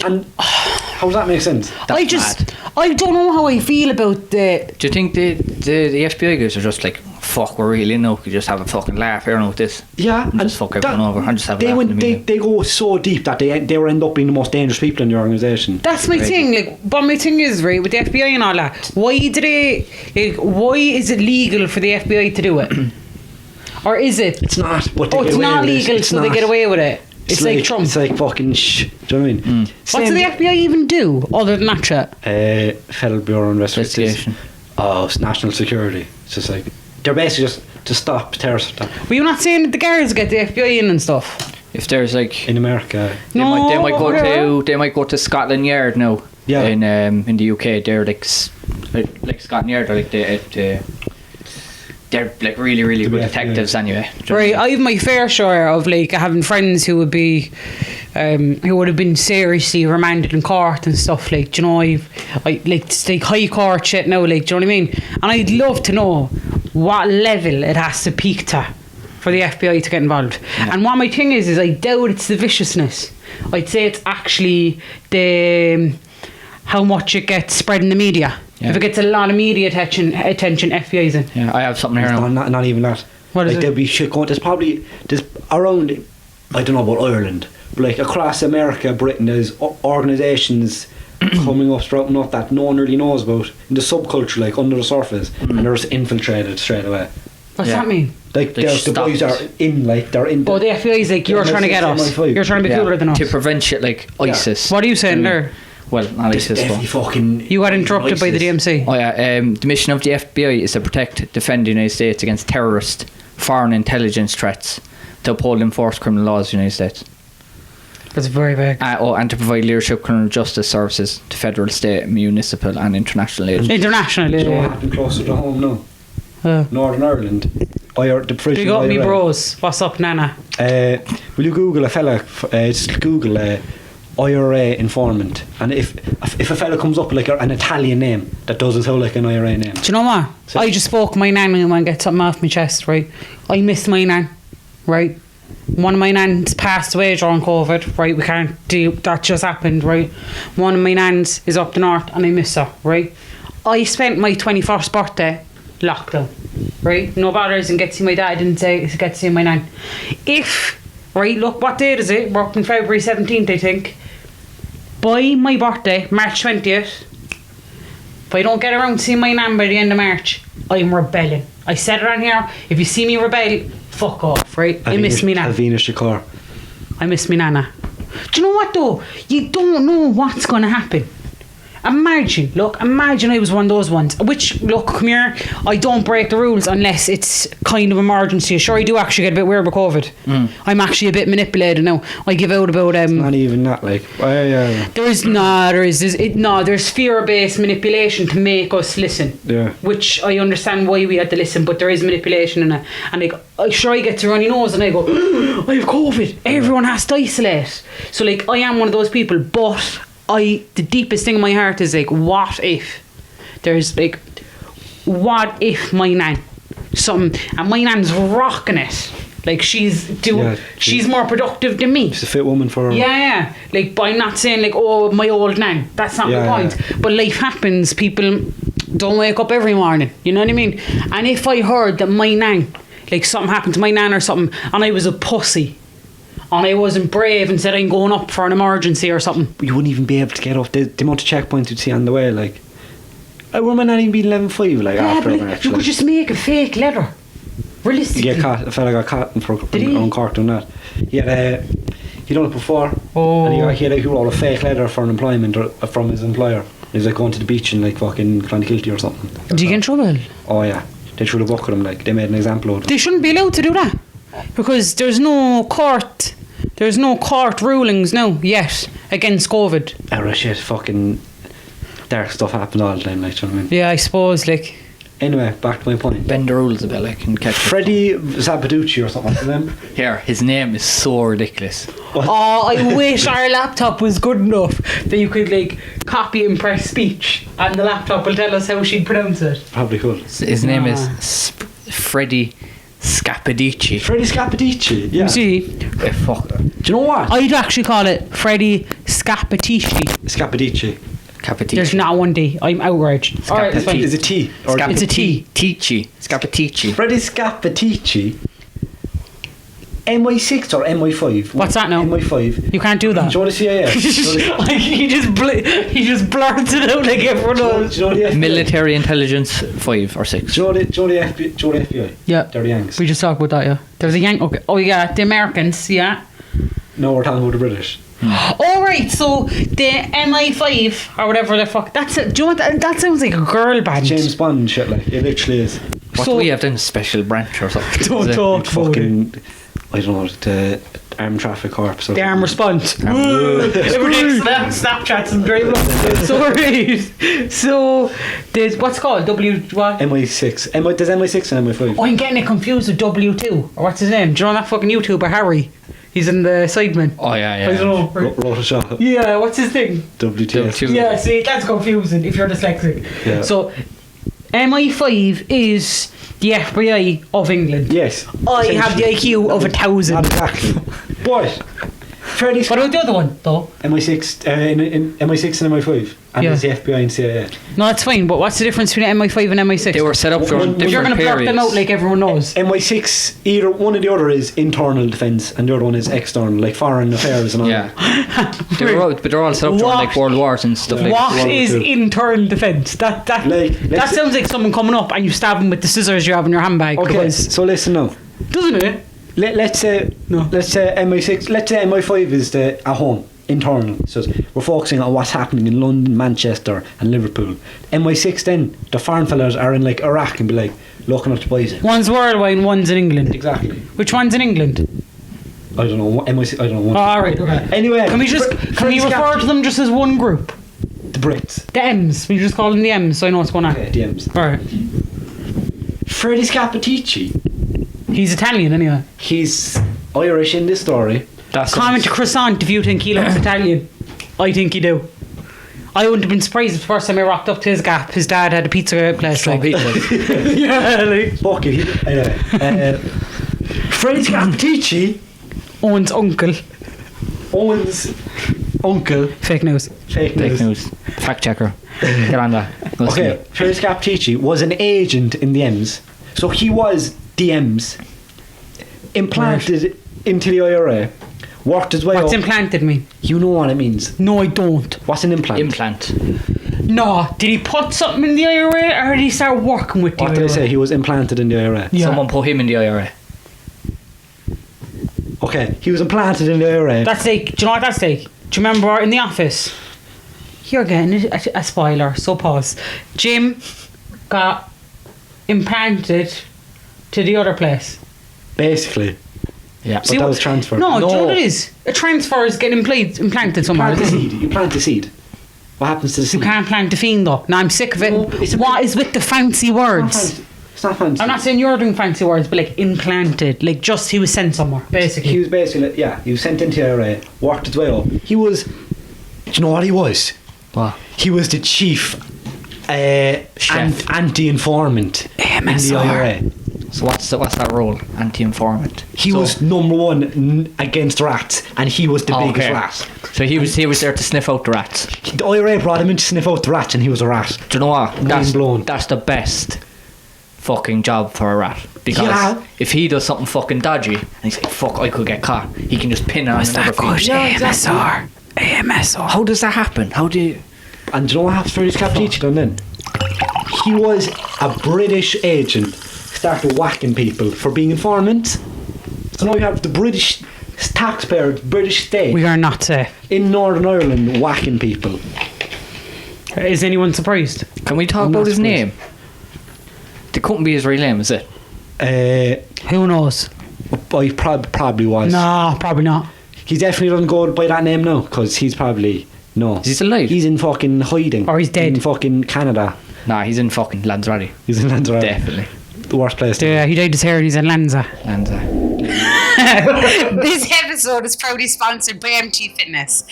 Speaker 3: And how does that make sense?
Speaker 1: I don't know how I feel about the...
Speaker 2: Do you think the FBI guys are just like, fuck, we're really in now, we could just have a fucking laugh here now with this?
Speaker 3: Yeah.
Speaker 2: And just fuck everyone over and just have a laugh in the media.
Speaker 3: They go so deep that they end up being the most dangerous people in the organisation.
Speaker 1: That's my thing, but my thing is, right, with the FBI and all that, why is it legal for the FBI to do it? Or is it?
Speaker 3: It's not. But
Speaker 1: It's not legal, so they get away with it. It's like Trump.
Speaker 3: It's like fucking do you know what I mean?
Speaker 1: What do the FBI even do other than that shit?
Speaker 3: Federal Bureau of
Speaker 2: Investigation.
Speaker 3: Oh, it's national security. It's just like they're basically just to stop terrorist attack.
Speaker 1: Were you not saying that the guards get the FBI in and stuff?
Speaker 2: If there's like
Speaker 3: In America.
Speaker 2: they might go to Scotland Yard now.
Speaker 3: Yeah.
Speaker 2: In the UK, they're like Scotland Yard, are like they're like really really good detectives anyway.
Speaker 1: Right, I have my fair share of like having friends who would be who would have been seriously remanded in court and stuff, like, do you know, I like it's like high court shit now, like, do you know what I mean? And I'd love to know what level it has to peak to for the FBI to get involved. Yeah. And what my thing is I doubt it's the viciousness. I'd say it's actually the how much it gets spread in the media. Yeah. If it gets a lot of media attention, FBI's in.
Speaker 2: Yeah, I have something here now.
Speaker 3: Not even that.
Speaker 1: What is
Speaker 3: like,
Speaker 1: it?
Speaker 3: There'll be shit going. There's around, I don't know about Ireland, but like across America, Britain, there's organisations coming up, sprouting up that no one really knows about in the subculture, like under the surface, and they're just infiltrated straight away.
Speaker 1: What's that mean?
Speaker 3: Like the boys are in, like they're in.
Speaker 1: The FBI's like, you're trying to get us. You're trying to be cooler than us.
Speaker 2: To prevent shit like ISIS.
Speaker 1: What are you saying there?
Speaker 2: Well, not ISIS.
Speaker 3: Fucking.
Speaker 1: You got interrupted by the DMC.
Speaker 2: Oh yeah. The mission of the FBI is to protect, defend the United States against terrorist, foreign intelligence threats, to uphold and enforce criminal laws of the United States.
Speaker 1: That's very vague.
Speaker 2: And to provide leadership criminal justice services to federal, state, municipal and international agencies.
Speaker 1: International,
Speaker 3: yeah. What happened closer to home now? Northern Ireland.
Speaker 1: Big up me bros. What's up, Nana?
Speaker 3: Will you Google a fella? Just Google IRA informant, and if a fella comes up with like an Italian name that doesn't sound like an IRA name.
Speaker 1: Do you know what? So, I just spoke my nan and I want to get something off my chest, right? I miss my nan, right? One of my nans passed away during COVID, right? We can't do that, just happened, right? One of my nans is up the north and I miss her, right? I spent my 21st birthday lockdown, right? No bothers and get to see my dad, didn't get to see my nan. Right, look, what date is it? We're up in February 17th, I think. By my birthday, March 20th, if I don't get around to seeing my nan by the end of March, I'm rebelling. I said it on here. If you see me rebel, fuck off, right? I miss me nana.
Speaker 3: Alvina Shakur.
Speaker 1: I miss me nana. Do you know what though? You don't know what's going to happen. Imagine I was one of those ones. Which, look, come here, I don't break the rules unless it's kind of emergency. Sure, I do actually get a bit weird with COVID. I'm actually a bit manipulated now. I give out about
Speaker 3: it's not even that, like.
Speaker 1: There's fear-based manipulation to make us listen.
Speaker 3: Yeah.
Speaker 1: Which I understand why we had to listen, but there is manipulation in it. And like, I get to runny nose and I go, I have COVID. Everyone has to isolate. So like, I am one of those people, but the deepest thing in my heart is like, what if my nan and my nan's rocking it, like she's more productive than me.
Speaker 3: She's a fit woman for her.
Speaker 1: Yeah. Like, but I'm not saying like, oh, my old nan. That's not my point. But life happens. People don't wake up every morning. You know what I mean? And if I heard that my nan, like something happened to my nan or something, and I was a pussy, and I wasn't brave and said I'm going up for an emergency or something,
Speaker 3: you wouldn't even be able to get off the amount of checkpoints you'd see on the way. Like, I might not even be 11.5. Like, after
Speaker 1: you could just make a fake letter. Realistically,
Speaker 3: you get caught. A fella got caught on Cork doing that. He done it before. And he wrote a fake letter for an employment from his employer. He was like going to the beach and like fucking trying to kill you or something.
Speaker 1: Did you get in trouble?
Speaker 3: Oh yeah, they threw the book at him. Like, they made an example of it.
Speaker 1: They shouldn't be allowed to do that because there's no court rulings now yet against COVID.
Speaker 3: Oh shit, fucking dark stuff happens all the time, like, do you know what I mean?
Speaker 1: Yeah, I suppose, like.
Speaker 3: Anyway, back to my point.
Speaker 2: Bend the rules a bit, like, and catch
Speaker 3: Freddie Zapaducci or something like that.
Speaker 2: Here, his name is so ridiculous.
Speaker 3: What?
Speaker 1: Oh, I wish our laptop was good enough that you could like copy and press speech and the laptop will tell us how she'd pronounce it.
Speaker 3: Probably could.
Speaker 2: His name is Freddie Scapadici.
Speaker 3: Freddie Scapadici, yeah.
Speaker 1: You see?
Speaker 2: Fuck.
Speaker 3: Do you know what?
Speaker 1: I'd actually call it Freddie Scapadici.
Speaker 3: Scapadici.
Speaker 1: There's not one D. I'm outraged. Alright, it's fine.
Speaker 3: Is it T?
Speaker 1: It's a T.
Speaker 2: Scapatici.
Speaker 3: Freddie Scapatici. MI6 or MI5?
Speaker 1: What's that now?
Speaker 3: MI5.
Speaker 1: You can't do that.
Speaker 3: Do you know the CIA?
Speaker 1: Like, he just blurts it out like everyone knows.
Speaker 3: Do you know the FBI?
Speaker 2: Military intelligence 5 or 6.
Speaker 3: Do you know the FBI?
Speaker 1: Yeah.
Speaker 3: They're the Yanks.
Speaker 1: We just talked about that, yeah. There's a Yank. Okay. Oh yeah, the Americans, yeah.
Speaker 3: No, we're talking about the British.
Speaker 1: All right, so the MI5 or whatever the fuck. That's it. Do you know what? That sounds like a girl band.
Speaker 3: James Bond shit, like it literally is.
Speaker 2: What
Speaker 1: So-
Speaker 2: do we have then? Special branch or something?
Speaker 1: Don't
Speaker 2: Is it?
Speaker 1: talk.
Speaker 3: Fucking, I don't know, the Armed Traffic Corps. Or
Speaker 1: The arm response.
Speaker 3: Arm-
Speaker 1: Everything Snapchats and drive up. So right. So there's what's it called what?
Speaker 3: MI6. There's MI6 and MI5.
Speaker 1: Oh, I'm getting it confused with W2 or what's his name? Do you know that fucking YouTuber Harry? He's in the Sidemen.
Speaker 2: Oh yeah.
Speaker 1: I don't know.
Speaker 3: Wrote a shot.
Speaker 1: Yeah, what's his thing?
Speaker 3: WTF.
Speaker 1: Yeah, see, that's confusing if you're dyslexic.
Speaker 3: Yeah.
Speaker 1: So, MI5 is the FBI of England.
Speaker 3: Yes.
Speaker 1: I have the IQ of 1,000.
Speaker 3: Not exactly. But fairly.
Speaker 1: What about the other one, though?
Speaker 3: MI6, in MI6 and MI5, and
Speaker 1: Yeah.
Speaker 3: there's the FBI and CIA.
Speaker 1: No, that's fine, but what's the difference between MI5 and MI6?
Speaker 2: They were set up during
Speaker 3: If
Speaker 1: if you're
Speaker 2: different
Speaker 1: going to blurt them out
Speaker 2: periods.
Speaker 1: like everyone knows.
Speaker 3: MI6, either one or the other is internal defence, and the other one is external, like foreign affairs and all.
Speaker 2: Yeah. But they're all set up during
Speaker 1: What?
Speaker 2: like World Wars and stuff like
Speaker 1: What
Speaker 2: that.
Speaker 1: is
Speaker 3: World War II.
Speaker 1: internal defence? That
Speaker 3: Like,
Speaker 1: that
Speaker 3: let's-
Speaker 1: sounds like someone coming up and you stab them with the scissors you have in your handbag.
Speaker 3: Okay,
Speaker 1: because-
Speaker 3: so listen now.
Speaker 1: Doesn't it?
Speaker 3: Let's say
Speaker 1: No.
Speaker 3: Let's say MI6. Let's say MI5 is the at home internal. So we're focusing on what's happening in London, Manchester, and Liverpool. MI6 then the foreign fellas are in like Iraq and be like looking up to boys.
Speaker 1: One's worldwide and one's in England.
Speaker 3: Exactly.
Speaker 1: Which one's in England?
Speaker 3: I don't know. MI6. I don't know.
Speaker 1: Oh, alright, okay.
Speaker 3: Anyway,
Speaker 1: Can we refer to them just as one group?
Speaker 3: the Brits?
Speaker 1: The M's. We just call them the M's so I know what's going on.
Speaker 3: Okay, DMs.
Speaker 1: Alright.
Speaker 3: Freddie Scappaticci.
Speaker 1: He's Italian anyway.
Speaker 3: He's Irish in this story.
Speaker 2: That's
Speaker 1: Comment to croissant if you think he looks Italian. I think he do. I wouldn't have been surprised if the first time I rocked up to his gap, his dad had a pizza place. Like. Yeah, like.
Speaker 3: Fuck it. Anyway, Freddie Scappaticci,
Speaker 1: Owen's uncle.
Speaker 3: Owen's uncle.
Speaker 1: Fake news.
Speaker 3: Fake
Speaker 2: fake
Speaker 3: news.
Speaker 2: news. Fact checker. Get on that. Listen
Speaker 3: Okay,
Speaker 2: to me.
Speaker 3: Freddie Scappaticci was an agent in the M's. So he was the M's, implanted into the IRA, worked his way
Speaker 1: What's
Speaker 3: up.
Speaker 1: implanted mean?
Speaker 3: You know what it means.
Speaker 1: No, I don't.
Speaker 3: What's an implant?
Speaker 2: Implant.
Speaker 1: No, did he put something in the IRA or did he start working with the
Speaker 3: What
Speaker 1: IRA?
Speaker 3: did I say? He was implanted in the IRA.
Speaker 1: Yeah.
Speaker 2: Someone put him in the IRA.
Speaker 3: Okay, he was implanted in the IRA.
Speaker 1: That's like, do you know what that's like? Do you remember in the office? You're getting a spoiler, so pause. Jim got implanted to the other place.
Speaker 3: Basically.
Speaker 2: Yeah.
Speaker 3: But that was transferred.
Speaker 1: No, do you know
Speaker 2: No.
Speaker 1: what it is? A transfer is getting implanted somewhere.
Speaker 3: Plant the seed. You plant the seed. What happens to the
Speaker 1: You
Speaker 3: seed?
Speaker 1: can't plant the fiend though. Now I'm sick of it.
Speaker 3: No, it's a
Speaker 1: What
Speaker 3: bit-
Speaker 1: is with the fancy words?
Speaker 3: It's not fancy.
Speaker 1: I'm not saying you're doing fancy words, but like implanted. Like just he was sent somewhere, basically.
Speaker 3: He was basically, he was sent into the IRA, worked his way up. He was, do you know what he was?
Speaker 2: What?
Speaker 3: He was the chief
Speaker 2: Chef.
Speaker 3: anti-informant in the
Speaker 1: AMSR.
Speaker 3: IRA.
Speaker 2: So what's that role? Anti-informant.
Speaker 3: He was number one against rats, and he was the biggest rat.
Speaker 2: So he was there to sniff out the rats.
Speaker 3: The IRA brought him in to sniff out the rats, and he was a rat.
Speaker 2: Do you know what?
Speaker 3: Mind blown.
Speaker 2: That's the best fucking job for a rat. Because
Speaker 3: Yeah.
Speaker 2: if he does something fucking dodgy and he's like, fuck, I could get caught, he can just pin it on another fiend.
Speaker 1: AMSR. AMSR.
Speaker 2: How does that happen? How do you...
Speaker 3: And do you know what happened for his Scappaticci done then? He was a British agent, started whacking people for being informants. So now you have the British taxpayer, British state
Speaker 1: We are not safe.
Speaker 3: in Northern Ireland whacking people.
Speaker 1: Is anyone surprised?
Speaker 2: Can we talk
Speaker 3: I'm
Speaker 2: about
Speaker 3: not
Speaker 2: his
Speaker 3: surprised.
Speaker 2: name? It couldn't be his real name, is it?
Speaker 1: Who knows?
Speaker 3: I probably was.
Speaker 1: No, probably not.
Speaker 3: He definitely doesn't go by that name now, because he's probably... No.
Speaker 2: Is he still alive?
Speaker 3: He's in fucking hiding.
Speaker 1: Or he's dead.
Speaker 3: In fucking Canada.
Speaker 2: Nah, he's in fucking Lanzarote.
Speaker 3: He's in Lanzarote.
Speaker 2: Definitely.
Speaker 3: The worst place to
Speaker 1: Yeah, he dyed his hair and he's in Lanza.
Speaker 4: This episode is proudly sponsored by MT Fitness.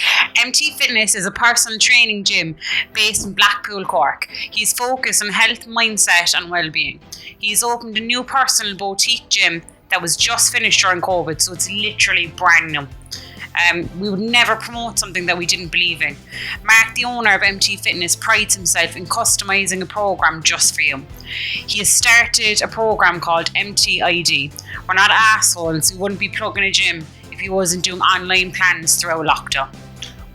Speaker 4: MT Fitness is a personal training gym based in Blackpool, Cork. He's focused on health, mindset and well-being. He's opened a new personal boutique gym that was just finished during COVID, so it's literally brand new. We would never promote something that we didn't believe in. Mark, the owner of MT Fitness, prides himself in customising a program just for you. He has started a program called MTID. We're not assholes. We wouldn't be plugging a gym if he wasn't doing online plans throughout lockdown.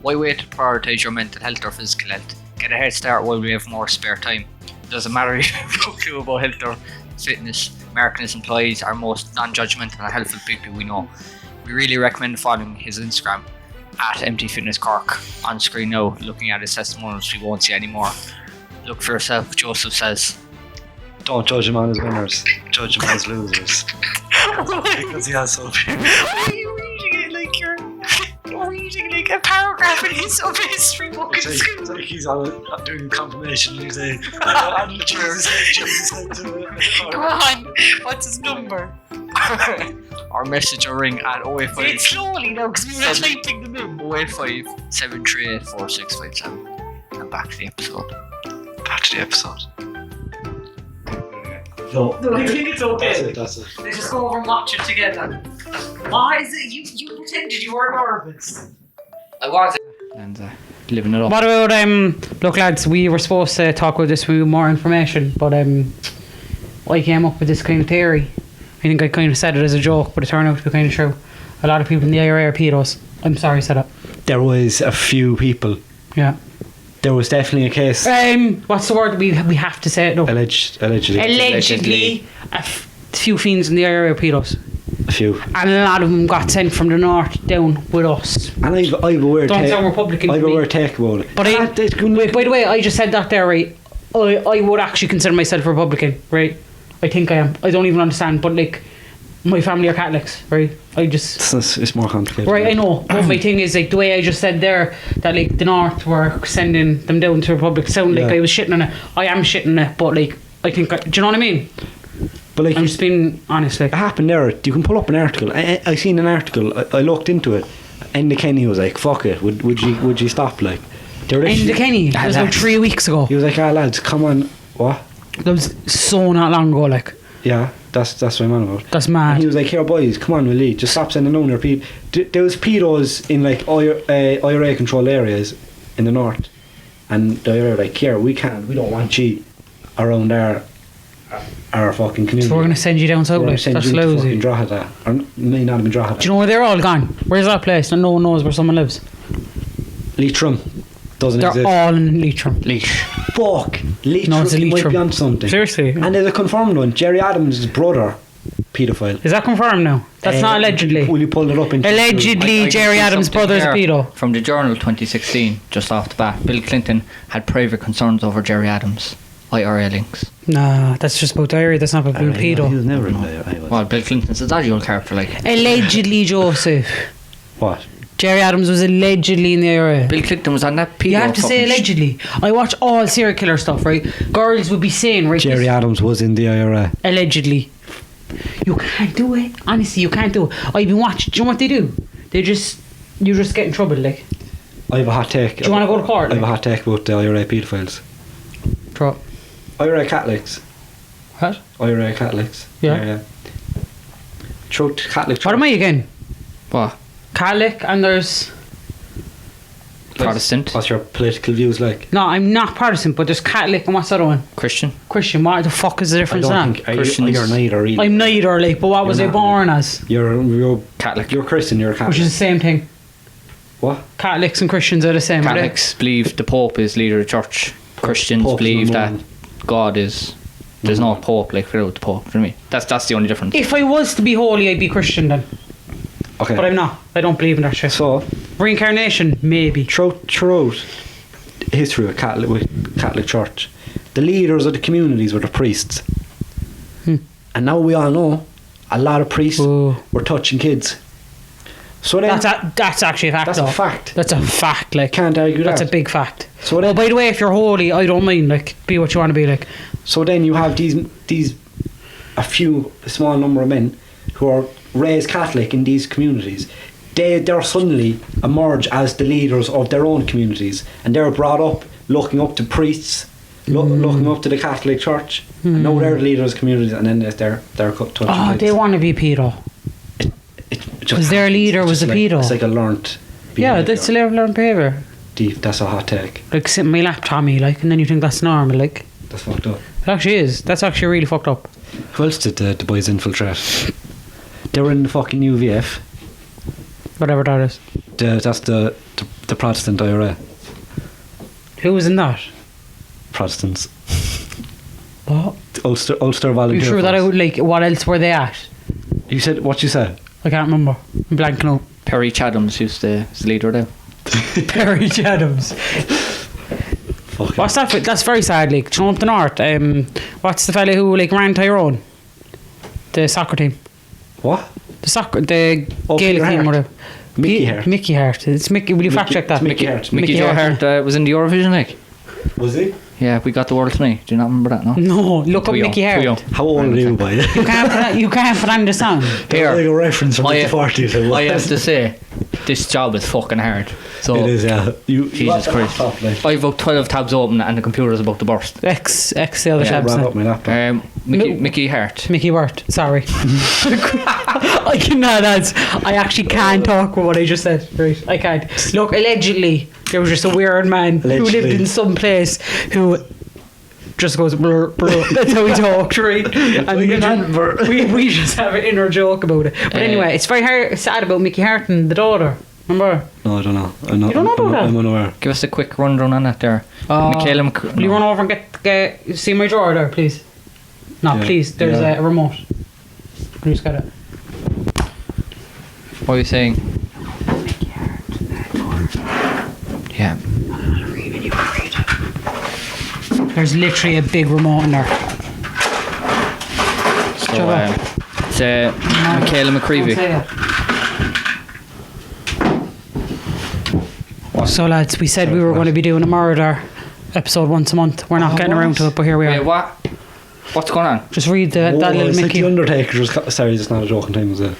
Speaker 2: Why wait to prioritise your mental health or physical health? Get a head start while we have more spare time. It doesn't matter if you have no clue about health or fitness. Mark and his employees are most non-judgmental and helpful people we know. We really recommend following his Instagram at MT Fitness Cork. On screen now, looking at his testimonials, we won't see any more. Look for yourself, Joseph says.
Speaker 3: Don't judge him on his winners. Judge him on his losers. Because he has so few.
Speaker 4: Why are you reading it like you're reading like a paragraph in his history book?
Speaker 3: It's like he's doing confirmation. He's like, on the chair,
Speaker 4: Go on, what's his number?
Speaker 2: Or message or ring at
Speaker 4: Say it
Speaker 2: 085
Speaker 4: slowly now, because we were typing them in.
Speaker 2: 085 738 4657. And back to the episode.
Speaker 3: No,
Speaker 4: I think it's okay.
Speaker 3: That's it.
Speaker 4: Let's just go over and watch it together. Why is it you pretended you were nervous?
Speaker 2: I was. And living it up.
Speaker 1: What about look lads, we were supposed to talk about this with more information, but I came up with this kind of theory. I think I kind of said it as a joke, but it turned out to be kind of true. A lot of people in the IRA are pedos. I'm sorry I said it.
Speaker 3: There was a few people.
Speaker 1: Yeah.
Speaker 3: There was definitely a case.
Speaker 1: What's the word? We have to say it though.
Speaker 3: Allegedly.
Speaker 1: Allegedly, a few fiends in the IRA are pedos.
Speaker 3: A few.
Speaker 1: And a lot of them got sent from the north down with us.
Speaker 3: And I've a weird
Speaker 1: Don't sound Republican
Speaker 3: I've
Speaker 1: to
Speaker 3: a
Speaker 1: me.
Speaker 3: weird take about it.
Speaker 1: But wait, by the way, I just said that there, right? I would actually consider myself a Republican, right? I think I am. I don't even understand, but like, my family are Catholics, right?
Speaker 3: It's more complicated.
Speaker 1: Right, I know. But my thing is, like, the way I just said there, that like the North were sending them down to Republic, sound like I was shitting on it. I am shitting it, but like, I think, do you know what I mean?
Speaker 3: But like,
Speaker 1: I'm just being honest, like.
Speaker 3: It happened there. You can pull up an article. I seen an article. I looked into it. Enda Kenny was like, "Fuck it. Would you stop?" Like,
Speaker 1: Enda Kenny. That was about 3 weeks ago.
Speaker 3: He was like, "Ah, lads, come on." What?
Speaker 1: That was so not long ago, like.
Speaker 3: Yeah, that's what I'm on about.
Speaker 1: That's mad.
Speaker 3: And he was like, "Here, boys, come on, will you just stop sending on your people." There was pedos in like IRA controlled areas in the north, and they were like, "Here, we don't want you around our fucking community.
Speaker 1: So we're gonna send you down south, like, that's lousy.
Speaker 3: Drogheda, or may not have been Drogheda.
Speaker 1: Do you know where they're all gone? Where's that place? And no one knows where someone lives.
Speaker 3: Leitrim doesn't
Speaker 1: They're
Speaker 3: exist.
Speaker 1: all in Leitrim.
Speaker 3: Fuck, Leitrim
Speaker 1: No, it's a
Speaker 3: might
Speaker 1: Leitrim.
Speaker 3: be on something.
Speaker 1: Seriously?
Speaker 3: And there's a confirmed one. Jerry Adams' brother, paedophile.
Speaker 1: Is that confirmed now? That's not allegedly.
Speaker 3: Will you pull it up?
Speaker 1: Allegedly, Jerry Adams' brother's a pedo.
Speaker 2: From the Journal 2016, just off the bat, Bill Clinton had private concerns over Jerry Adams' IRA links.
Speaker 1: Nah, that's just about diary. That's not about being
Speaker 3: He
Speaker 1: pedo.
Speaker 3: was never in there. I was.
Speaker 2: Well, Bill Clinton's a dodgy old character, like.
Speaker 1: Allegedly, Joseph.
Speaker 3: What?
Speaker 1: Jerry Adams was allegedly in the area.
Speaker 2: Bill Clinton was on that pedo.
Speaker 1: You have to say allegedly. I watch all serial killer stuff, right? Girls would be saying, right?
Speaker 3: Jerry Adams was in the IRA.
Speaker 1: Allegedly. You can't do it. Honestly, you can't do it. I've been watching. Do you know what they do? You just get in trouble, like.
Speaker 3: I have a hot take.
Speaker 1: Do you want to go to court?
Speaker 3: I have a hot take about the IRA paedophiles.
Speaker 1: Drop.
Speaker 3: IRA Catholics.
Speaker 1: What?
Speaker 3: IRA Catholics.
Speaker 1: Yeah.
Speaker 3: Through Catholic church.
Speaker 1: What am I again?
Speaker 2: What?
Speaker 1: Catholic, and there's.
Speaker 2: Protestant.
Speaker 3: What's your political views like?
Speaker 1: No, I'm not Protestant, but there's Catholic, and what's the other one?
Speaker 2: Christian.
Speaker 1: Christian. What the fuck is the
Speaker 3: I
Speaker 1: difference
Speaker 3: don't
Speaker 1: in
Speaker 3: think
Speaker 1: that?
Speaker 3: you're neither really.
Speaker 1: I'm neither, like, but what was I
Speaker 3: not,
Speaker 1: born as?
Speaker 3: You're
Speaker 2: Catholic.
Speaker 3: You're Christian, you're a Catholic.
Speaker 1: Which is the same thing.
Speaker 3: What?
Speaker 1: Catholics and Christians are the same, are they?
Speaker 2: Catholics believe the Pope is leader of the church. Christians
Speaker 3: Pope's
Speaker 2: believe
Speaker 3: number
Speaker 2: that God is. There's no Pope like without the Pope for me. That's the only difference.
Speaker 1: If I was to be holy, I'd be Christian then.
Speaker 3: Okay.
Speaker 1: But I'm not. I don't believe in that shit.
Speaker 3: So,
Speaker 1: Reincarnation, maybe.
Speaker 3: throughout history with Catholic Church, the leaders of the communities were the priests. And now we all know a lot of priests were touching kids. So then,
Speaker 1: That's actually a fact.
Speaker 3: that's
Speaker 1: though.
Speaker 3: a fact.
Speaker 1: That's a fact. Like,
Speaker 3: Can't argue
Speaker 1: that's
Speaker 3: that.
Speaker 1: a big fact.
Speaker 3: So
Speaker 1: Well,
Speaker 3: then,
Speaker 1: by the way, if you're holy, I don't mind. Like, be what you want to be. Like,
Speaker 3: so then you have these a small number of men who are raised Catholic in these communities. They're suddenly emerge as the leaders of their own communities, and they're brought up looking up to priests, looking up to the Catholic Church. And now they're the leaders of communities, and then they're touching kids.
Speaker 1: they want to be pedo. Because their leader was a pedo.
Speaker 3: It's like a learnt
Speaker 1: Yeah,
Speaker 3: behaviour.
Speaker 1: that's a learned behaviour.
Speaker 3: Deep, that's a hot take.
Speaker 1: Like sitting my lap, Tommy, like, and then you think that's normal, like.
Speaker 3: That's fucked up.
Speaker 1: It actually is. That's actually really fucked up.
Speaker 3: Who else did the boys infiltrate? They were in the fucking UVF.
Speaker 1: Whatever that is.
Speaker 3: That's the Protestant IRA.
Speaker 1: Who was in that?
Speaker 3: Protestants.
Speaker 1: What?
Speaker 3: Ulster
Speaker 1: Are
Speaker 3: volunteer.
Speaker 1: you sure that I
Speaker 3: force.
Speaker 1: would, like, what else were they at?
Speaker 3: You said what you said.
Speaker 1: I can't remember. I'm blanking out.
Speaker 2: Perry Chadham's who's the leader there.
Speaker 1: Perry Adams.
Speaker 3: Fuck.
Speaker 1: What's that? That's very sad. Like, do you know up the north? What's the fella who like ran Tyrone? The soccer team.
Speaker 3: What?
Speaker 1: The
Speaker 3: Oh,
Speaker 1: Gaelic
Speaker 3: Peter
Speaker 1: team.
Speaker 3: Hart.
Speaker 1: Whatever.
Speaker 3: Mickey Hart.
Speaker 1: Mickey Hart. It's Mickey. Will you fact check that?
Speaker 3: Mickey Hart.
Speaker 2: Mickey Joe Hart was in the Eurovision like.
Speaker 3: Was he?
Speaker 2: Yeah, we got the world tonight. Do you not remember that? No.
Speaker 1: No, look up
Speaker 2: Too young,
Speaker 1: Mickey
Speaker 2: too
Speaker 1: Hart.
Speaker 2: young.
Speaker 3: How old are you, boy?
Speaker 1: You can't put on the song.
Speaker 2: Here.
Speaker 3: Like a reference from
Speaker 2: I-
Speaker 3: the 40s.
Speaker 2: I have to say, this job is fucking hard. So
Speaker 3: It is, yeah.
Speaker 2: Jesus Christ.
Speaker 3: Like,
Speaker 2: I've about 12 tabs open and the computer's about to burst.
Speaker 1: X the other
Speaker 2: Yeah,
Speaker 1: tabs.
Speaker 3: wrap
Speaker 1: now.
Speaker 3: up my laptop.
Speaker 2: Mickey Hart.
Speaker 1: Mickey Wart. Sorry. I cannot. I actually can't talk with what I just said. Right, I can't. Look, allegedly there was just a weird man who lived
Speaker 3: Allegedly.
Speaker 1: in some place who just goes brr, brr. That's how he talked, right? And we just have an inner joke about it. But anyway, it's very sad about Mickey Hart and the daughter. Remember?
Speaker 3: No, I don't know.
Speaker 1: You don't know about that?
Speaker 3: I'm unaware.
Speaker 2: Give us a quick rundown on that there. Michaela
Speaker 1: Will you run over and get see my drawer there, please? No,
Speaker 3: Yeah.
Speaker 1: please. There's
Speaker 3: Yeah.
Speaker 1: a remote. Please get it.
Speaker 2: What are you saying? Yeah.
Speaker 1: There's literally a big remote in there.
Speaker 2: So, it's Michaela
Speaker 1: Don't
Speaker 2: McCreevy.
Speaker 1: say it. So lads, we said we were going to be doing a murder episode once a month. We're not getting around to it, but here we are.
Speaker 2: Wait, what? What's going on?
Speaker 1: Just read that
Speaker 3: Whoa,
Speaker 1: little
Speaker 3: it's like
Speaker 1: Mickey.
Speaker 3: the Undertaker. Sorry, it's not a joking time, is it?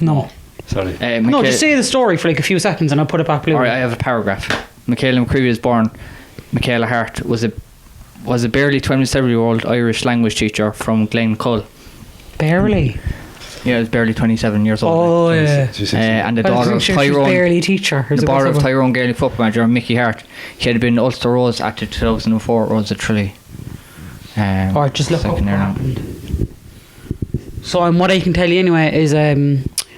Speaker 1: No.
Speaker 3: Sorry.
Speaker 1: No, just say the story for like a few seconds and I'll put it back.
Speaker 2: Alright, I have a paragraph. Michaela McCreevy was born. Michaela Hart was a barely 27-year-old Irish language teacher from Glencull.
Speaker 1: Barely.
Speaker 2: Yeah, I was barely 27 years old.
Speaker 1: Oh, yeah.
Speaker 2: And the
Speaker 1: I was
Speaker 2: daughter of
Speaker 1: sure she was
Speaker 2: Tyrone.
Speaker 1: barely a teacher.
Speaker 2: The daughter of Tyrone Gaelic football manager Mickey Hart. He had been Ulster Rose at the 2004 Rose of Tralee.
Speaker 1: Or just look up
Speaker 2: second
Speaker 1: what
Speaker 2: year now.
Speaker 1: happened. So what I can tell you anyway is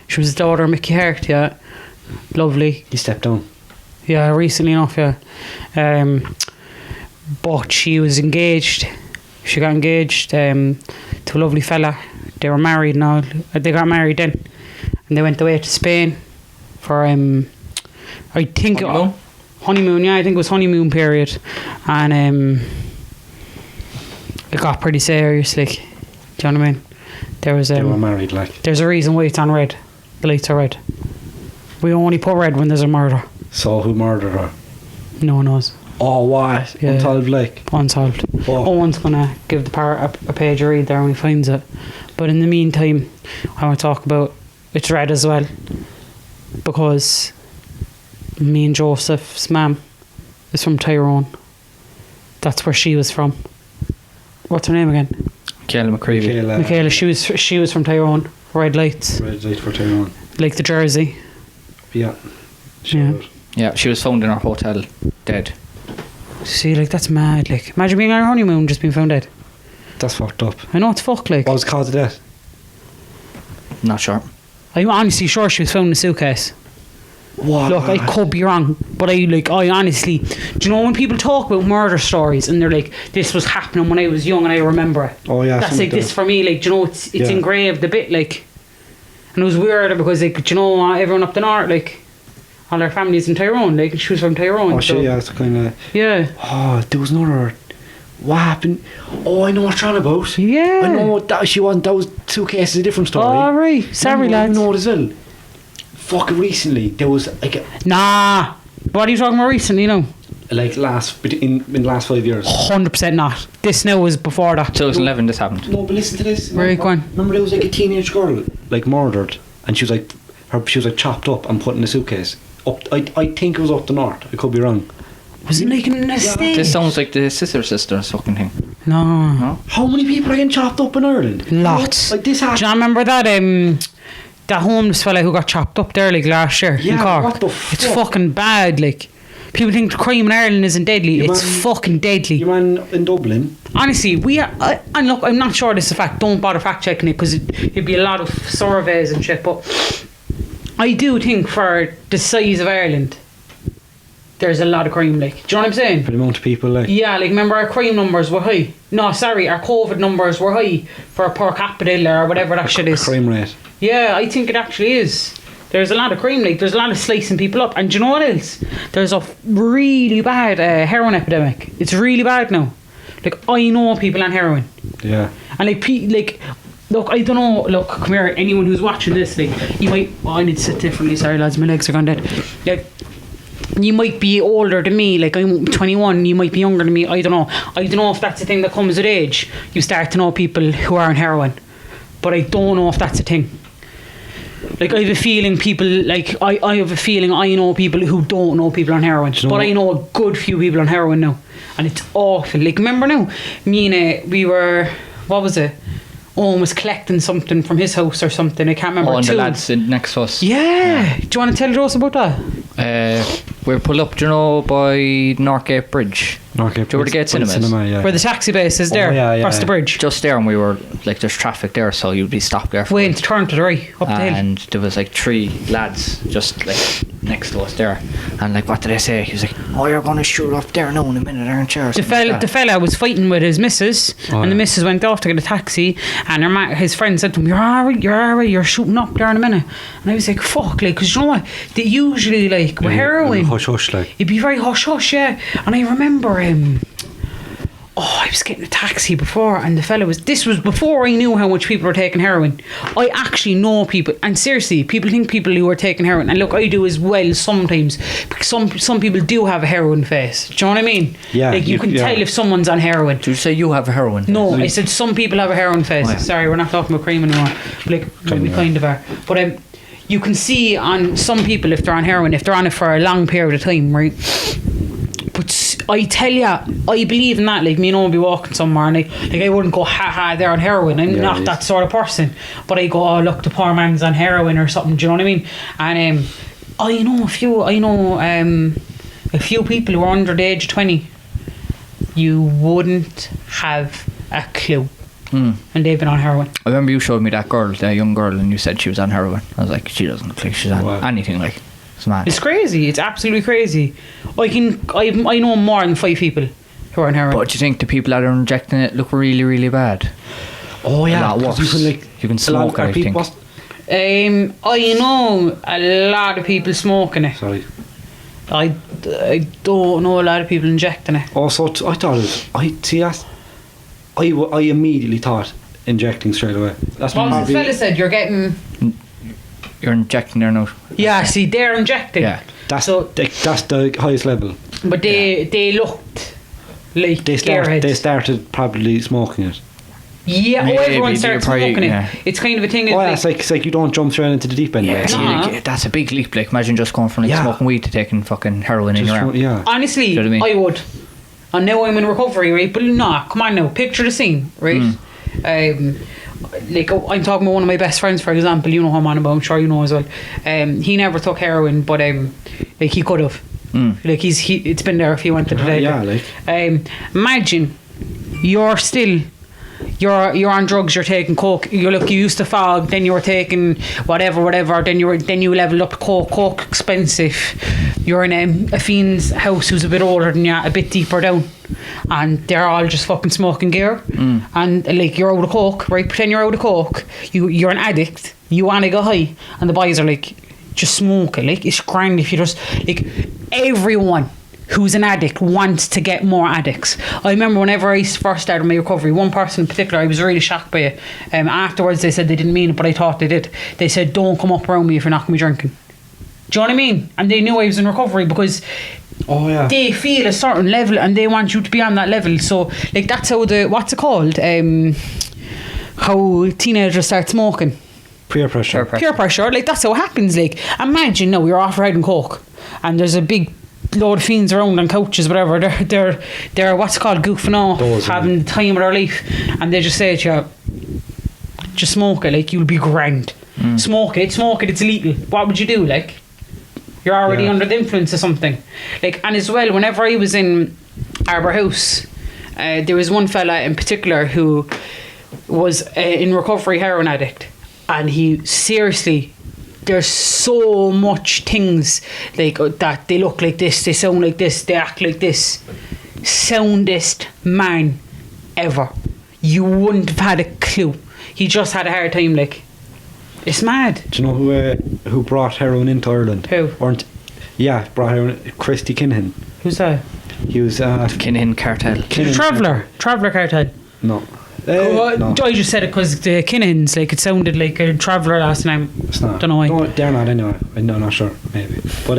Speaker 1: she was the daughter of Mickey Hart, yeah. Lovely.
Speaker 3: He stepped down.
Speaker 1: Yeah, recently enough, yeah. But she was engaged. She got engaged to a lovely fella. They were married now. They got married then. And they went away to Spain for, I think...
Speaker 2: Honeymoon?
Speaker 1: Honeymoon, yeah. I think it was honeymoon period. And it got pretty serious, like. Do you know what I mean? There was...
Speaker 3: They were married, like.
Speaker 1: There's a reason why it's on red. The lights are red. We only put red when there's a murder.
Speaker 3: So who murdered her?
Speaker 1: No one knows.
Speaker 3: Oh, what?
Speaker 1: Yeah.
Speaker 3: Unsolved, like.
Speaker 1: Unsolved.
Speaker 3: Oh.
Speaker 1: Owen's gonna give a page a read there when he finds it. But in the meantime, I want to talk about it's red as well, because me and Joseph's mum is from Tyrone. That's where she was from. What's her name again?
Speaker 2: Michaela McCreevy.
Speaker 1: Michaela. She was from Tyrone. Red lights,
Speaker 3: Red light for Tyrone.
Speaker 1: like the jersey.
Speaker 3: Yeah.
Speaker 1: Yeah.
Speaker 3: Sure.
Speaker 2: Yeah, she was found in her hotel, dead.
Speaker 1: See, like that's mad. Like, imagine being on a honeymoon, just being found dead.
Speaker 3: That's fucked up.
Speaker 1: I know it's fucked. Like,
Speaker 3: What was the cause of death?
Speaker 2: Not sure.
Speaker 1: I'm honestly sure she was found in a suitcase.
Speaker 3: What?
Speaker 1: Look, I could be wrong, but I honestly, do you know when people talk about murder stories and they're like, this was happening when I was young and I remember it.
Speaker 3: Oh, yeah.
Speaker 1: That's
Speaker 3: something
Speaker 1: like this for me, like, do you know, it's
Speaker 3: Yeah.
Speaker 1: engraved a bit, like, and it was weird because, like, do you know, everyone up the north, like, all their families in Tyrone, like, she was from Tyrone.
Speaker 3: Oh,
Speaker 1: so,
Speaker 3: shit, yeah, it's kind of.
Speaker 1: yeah.
Speaker 3: Oh, there was another. What happened? Oh, I know what you're on about.
Speaker 1: Yeah.
Speaker 3: I know that was two cases, a different story.
Speaker 1: All right, sorry,
Speaker 3: No,
Speaker 1: lads.
Speaker 3: You know it as well. Fucking recently, there was
Speaker 1: Nah, what are you talking about recently? No,
Speaker 3: in the last 5 years.
Speaker 1: 100% not. This now was before that.
Speaker 2: 2011 this happened.
Speaker 3: No, but listen to this.
Speaker 1: Right, go on.
Speaker 3: Remember, there was like a teenage girl, like murdered, and she was like chopped up and put in a suitcase. I think it was up the north. I could be wrong.
Speaker 1: Was it like in the estate?
Speaker 2: This sounds like the sister's fucking thing.
Speaker 1: No.
Speaker 3: How many people are getting chopped up in Ireland?
Speaker 1: Lots.
Speaker 3: Like this
Speaker 1: Do you
Speaker 3: happened.
Speaker 1: not remember that that homeless fella who got chopped up there like last year in Cork.
Speaker 3: What the
Speaker 1: It's
Speaker 3: fuck?
Speaker 1: fucking bad. Like, people think crime in Ireland isn't deadly. It's fucking deadly.
Speaker 3: Your man in Dublin.
Speaker 1: Honestly, and look, I'm not sure this is a fact. Don't bother fact checking it because it'd be a lot of surveys and shit. But I do think for the size of Ireland, there's a lot of crime. Like, do you know what I'm saying?
Speaker 3: For the amount of people, like.
Speaker 1: Yeah, like remember our crime numbers were high. No, sorry, our COVID numbers were high for per capita or whatever that shit is.
Speaker 3: Crime rate.
Speaker 1: Yeah, I think it actually is. There's a lot of crime, like there's a lot of slicing people up, and do you know what else? There's a really bad heroin epidemic. It's really bad now. Like, I know people on heroin,
Speaker 3: Yeah.
Speaker 1: and like look, I don't know. Look, come here. Anyone who's watching this, like, you might. Oh, I need to sit differently. Sorry, lads, my legs are gone dead. Like, you might be older than me. Like, I'm 21. You might be younger than me. I don't know. I don't know if that's a thing that comes with age. You start to know people who are on heroin, but I don't know if that's a thing. Like, I have a feeling people, like, I have a feeling I know people who don't know people on heroin.
Speaker 3: You know
Speaker 1: But
Speaker 3: what?
Speaker 1: I know a good few people on heroin now. And it's awful. Like, remember now, me and we were, what was it? Owen was collecting something from his house or something. I can't remember.
Speaker 2: Oh, and the
Speaker 1: tools.
Speaker 2: lads next to us.
Speaker 1: Yeah. Do you want to tell Joseph about that?
Speaker 2: We're pulled up, do you know, by Northgate Bridge.
Speaker 3: Northgate
Speaker 2: Do you know where the Gate Cinemas?
Speaker 3: Cinema, yeah.
Speaker 1: Where the taxi base is there, across the bridge.
Speaker 2: Just there, and we were like, there's traffic there, so you'd be stopped there.
Speaker 1: Waiting to turn to the right, up the hill.
Speaker 2: And there was like 3 lads just like next to us there, and like, what did I say? He was like, "Oh, you're gonna shoot up there now in a minute, aren't you?" Or
Speaker 1: The
Speaker 2: something like that.
Speaker 1: fella was fighting with his missus, and the missus went off to get a taxi, and his friend said to him, "You're alright, you're shooting up there in a minute." And I was like, "Fuck," like, because you know what? They usually, like, with heroin,
Speaker 3: Hush hush, like.
Speaker 1: it'd be very hush hush, yeah. And I remember I was getting a taxi before, and the fella this was before I knew how much people were taking heroin. I actually know people, and seriously, people think people who are taking heroin, and look, I do as well sometimes, because some people do have a heroin face. Do you know what I mean?
Speaker 3: Yeah,
Speaker 1: Like, you can tell if someone's on heroin.
Speaker 2: Did you say you have a heroin?
Speaker 1: No, I said some people have a heroin face.
Speaker 2: Oh, yeah.
Speaker 1: Sorry, we're not talking about crime anymore. Like, we kind of are. But you can see on some people if they're on heroin, if they're on it for a long period of time, right? But I tell you, I believe in that. Like, me and I'll be walking somewhere, and I wouldn't go, ha, they're on heroin. I'm not that sort of person. But I go, oh, look, the poor man's on heroin or something. Do you know what I mean? And I know a few people who are under the age of 20. You wouldn't have a clue. And they've been on heroin.
Speaker 2: I remember you showed me that young girl, and you said she was on heroin. I was like, she doesn't look like she's on anything like. It's mad.
Speaker 1: It's crazy. It's absolutely crazy. I know more than 5 people who are on heroin.
Speaker 2: But do you think the people that are injecting it look really, really bad?
Speaker 3: Oh yeah,
Speaker 2: A lot
Speaker 3: 'cause
Speaker 2: worse. You can smoke it, I think.
Speaker 1: I know a lot of people smoking it.
Speaker 3: Sorry.
Speaker 1: I don't know a lot of people injecting it.
Speaker 3: Also, I thought I immediately thought injecting straight away. That's
Speaker 1: What was
Speaker 3: probably.
Speaker 1: the fella said? You're getting...
Speaker 2: You're injecting there now.
Speaker 1: Yeah, see, they're injecting.
Speaker 2: Yeah.
Speaker 3: That's
Speaker 1: So-
Speaker 3: that's the highest level.
Speaker 1: But they looked like
Speaker 3: They
Speaker 1: gearheads.
Speaker 3: started probably smoking it.
Speaker 1: Yeah,
Speaker 2: Maybe
Speaker 1: everyone
Speaker 2: they
Speaker 1: starts
Speaker 2: probably-
Speaker 1: smoking it.
Speaker 2: yeah.
Speaker 1: It's kind of a thing.
Speaker 3: Oh yeah, it's like you don't jump straight into the deep end.
Speaker 2: Yeah,
Speaker 3: like.
Speaker 2: see,
Speaker 1: Nah.
Speaker 2: like, that's a big leap. Like, imagine just going from like
Speaker 3: Yeah.
Speaker 2: smoking weed to taking fucking heroin in
Speaker 3: Just
Speaker 2: your arm.
Speaker 3: yeah.
Speaker 1: Honestly,
Speaker 2: Do you know what I mean?
Speaker 1: I would. And now I'm in recovery, right? But nah, come on now. Picture the scene, right? Like, I'm talking about one of my best friends, for example. You know who I'm on about. I'm sure you know as well. He never took heroin, but like, he could have. Like, it's been there if he went to the day.
Speaker 3: Yeah, like.
Speaker 1: Imagine you're you're on drugs, you're taking coke. You used to fog, then you were taking whatever. Then you leveled up coke expensive. You're in a fiend's house who's a bit older than you, a bit deeper down, and they're all just fucking smoking gear. And like, you're out of coke, right? Pretend you're out of coke. You're an addict. You want to go high, and the boys are like, just smoke it. Like, it's grand if you just, like, everyone who's an addict wants to get more addicts. I remember whenever I first started my recovery, one person in particular, I was really shocked by it. Afterwards, they said they didn't mean it, but I thought they did. They said, don't come up around me if you're not going to be drinking. Do you know what I mean? And they knew I was in recovery because they feel a certain level and they want you to be on that level. So, like, that's how what's it called? How teenagers start smoking.
Speaker 3: Peer pressure.
Speaker 1: Peer pressure, like, that's how it happens. Like, imagine now you're off riding coke and there's a big load of fiends around on couches, whatever. They're what's it called, goofing off, having the time of their life, and they just say to you, just smoke it, like, you'll be grand. Smoke it, it's lethal. What would you do, like? You're already under the influence of something. Like, and as well, whenever I was in Arbour House, there was one fella in particular who was in recovery heroin addict, and he seriously, there's so much things like that. They look like this, they sound like this, they act like this. Soundest man ever. You wouldn't have had a clue. He just had a hard time, like. It's mad.
Speaker 3: Do you know who brought heroin into Ireland?
Speaker 1: Who?
Speaker 3: Brought heroin. Christy Kinahan.
Speaker 1: Who's that?
Speaker 3: He was
Speaker 2: Kinahan cartel.
Speaker 1: Traveller cartel.
Speaker 3: No.
Speaker 1: No. I just said it because the Kinahans, like, it sounded like a Traveller last name.
Speaker 3: It's not.
Speaker 1: Don't know why.
Speaker 3: No, they're not anyway. I'm not sure, maybe. But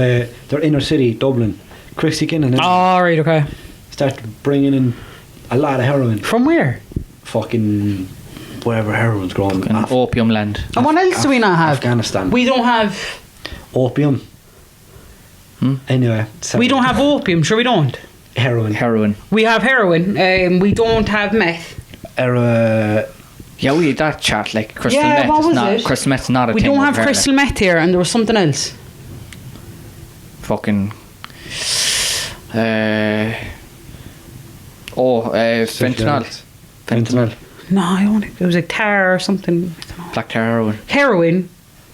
Speaker 3: they're inner city, Dublin. Christy Kinahan
Speaker 1: Right, okay.
Speaker 3: started bringing in a lot of heroin.
Speaker 1: From where?
Speaker 3: Fucking wherever heroin's grown.
Speaker 2: Opium land.
Speaker 1: And what else do we not have?
Speaker 3: Afghanistan.
Speaker 1: We don't have.
Speaker 3: Opium. Anyway.
Speaker 1: We don't have opium, sure we don't.
Speaker 3: Heroin.
Speaker 1: We have heroin. We don't have meth.
Speaker 2: Yeah, we had that chat, like crystal
Speaker 1: Yeah,
Speaker 2: meth.
Speaker 1: what was
Speaker 2: not,
Speaker 1: it?
Speaker 2: crystal meth's not a
Speaker 1: We
Speaker 2: thing.
Speaker 1: don't have
Speaker 2: apparently.
Speaker 1: crystal meth here, and there was something else.
Speaker 2: Fucking. Fentanyl.
Speaker 1: No, I don't think it was like tar or something. I don't know.
Speaker 2: Black tar heroin.
Speaker 1: Heroin,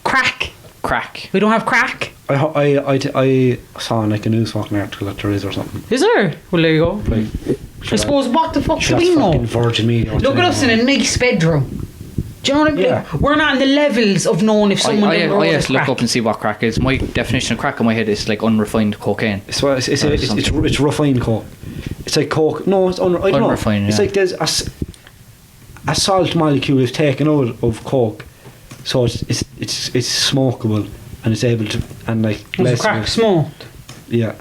Speaker 1: crack.
Speaker 2: Crack.
Speaker 1: We don't have crack.
Speaker 3: I saw in like a news fucking article that there is or something.
Speaker 1: Is there? Well, there you go.
Speaker 3: Like,
Speaker 1: I suppose what the fuck do
Speaker 3: that's
Speaker 1: we know?
Speaker 3: fucking Virgin Media.
Speaker 1: Look at us in a nice bedroom. Do you know what I mean?
Speaker 3: Yeah.
Speaker 1: We're not in the levels of knowing if someone
Speaker 2: I
Speaker 1: down the road
Speaker 2: have
Speaker 1: is
Speaker 2: to look
Speaker 1: crack.
Speaker 2: up and see what crack is. My definition of crack in my head is like unrefined cocaine.
Speaker 3: It's refined coke. It's like coke. No, it's I don't know.
Speaker 2: Unrefined,
Speaker 3: It's
Speaker 2: yeah.
Speaker 3: like there's a salt molecule is taken out of coke, so it's smokable and it's able to and like
Speaker 1: Was
Speaker 3: less
Speaker 1: crack
Speaker 3: of it.
Speaker 1: smoked?
Speaker 3: Yeah.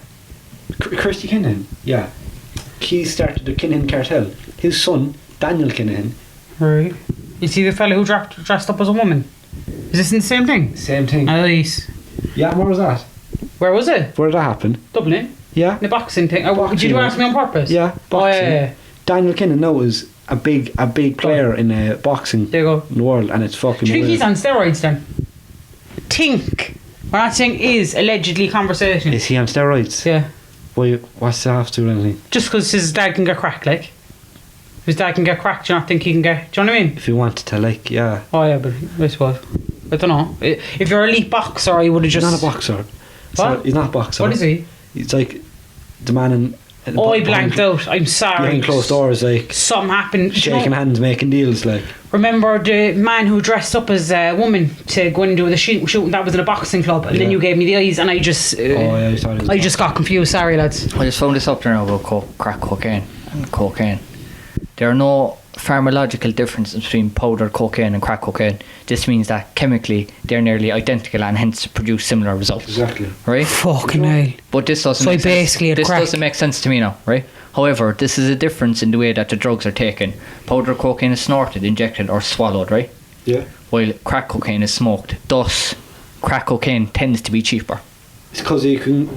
Speaker 3: Kirsty Kinahan. Yeah. He started the Kinahan cartel. His son Daniel Kinahan.
Speaker 1: Right. Is he the fella who dressed up as a woman? Is this in the same thing?
Speaker 3: Same thing.
Speaker 1: Nice.
Speaker 3: Yeah. Where was that?
Speaker 1: Where was it?
Speaker 3: Where did that happen?
Speaker 1: Dublin.
Speaker 3: Yeah.
Speaker 1: The boxing thing. Did
Speaker 3: Boxing,
Speaker 1: you
Speaker 3: yeah.
Speaker 1: ask me on purpose?
Speaker 3: Yeah.
Speaker 1: Oh,
Speaker 3: Boxing.
Speaker 1: yeah.
Speaker 3: Daniel Kinahan now is a big player in boxing
Speaker 1: There you go.
Speaker 3: in the world, and it's fucking.
Speaker 1: Do you think
Speaker 3: weird.
Speaker 1: he's on steroids then? Think. We're not saying is allegedly conversation.
Speaker 3: Is he on steroids?
Speaker 1: Yeah.
Speaker 3: Why? What's that have to do with anything?
Speaker 1: Just because his dad can get cracked, like. If his dad can get cracked, do you not think he can get... Do you know what I mean?
Speaker 3: If you wanted to, like, yeah.
Speaker 1: Oh, yeah, but I suppose. I don't know. If you're an elite boxer, I would have just...
Speaker 3: He's not a boxer.
Speaker 1: What?
Speaker 3: He's not a boxer.
Speaker 1: What is he?
Speaker 3: He's like the man in.
Speaker 1: Oh, I blanked out. I'm sorry.
Speaker 3: Behind closed doors, like
Speaker 1: Something happened. Do you know-
Speaker 3: shaking hands, making deals, like.
Speaker 1: Remember the man who dressed up as a woman to go and do the shooting? That was in a boxing club, and then
Speaker 3: Yeah.
Speaker 1: you gave me the eyes, and I just,
Speaker 3: Oh yeah, you thought he was
Speaker 1: I just got confused. Sorry, lads.
Speaker 2: I just found this up there now about crack cocaine and cocaine. There are no pharmacological differences between powdered cocaine and crack cocaine. This means that chemically they're nearly identical and hence produce similar results.
Speaker 3: Exactly.
Speaker 2: Right?
Speaker 1: Fucking hell.
Speaker 2: But this doesn't
Speaker 1: So
Speaker 2: make
Speaker 1: I basically had
Speaker 2: sense. This
Speaker 1: crack.
Speaker 2: doesn't make sense to me now, right? However, this is a difference in the way that the drugs are taken. Powdered cocaine is snorted, injected or swallowed, right?
Speaker 3: Yeah.
Speaker 2: While crack cocaine is smoked. Thus, crack cocaine tends to be cheaper.
Speaker 3: It's because you can.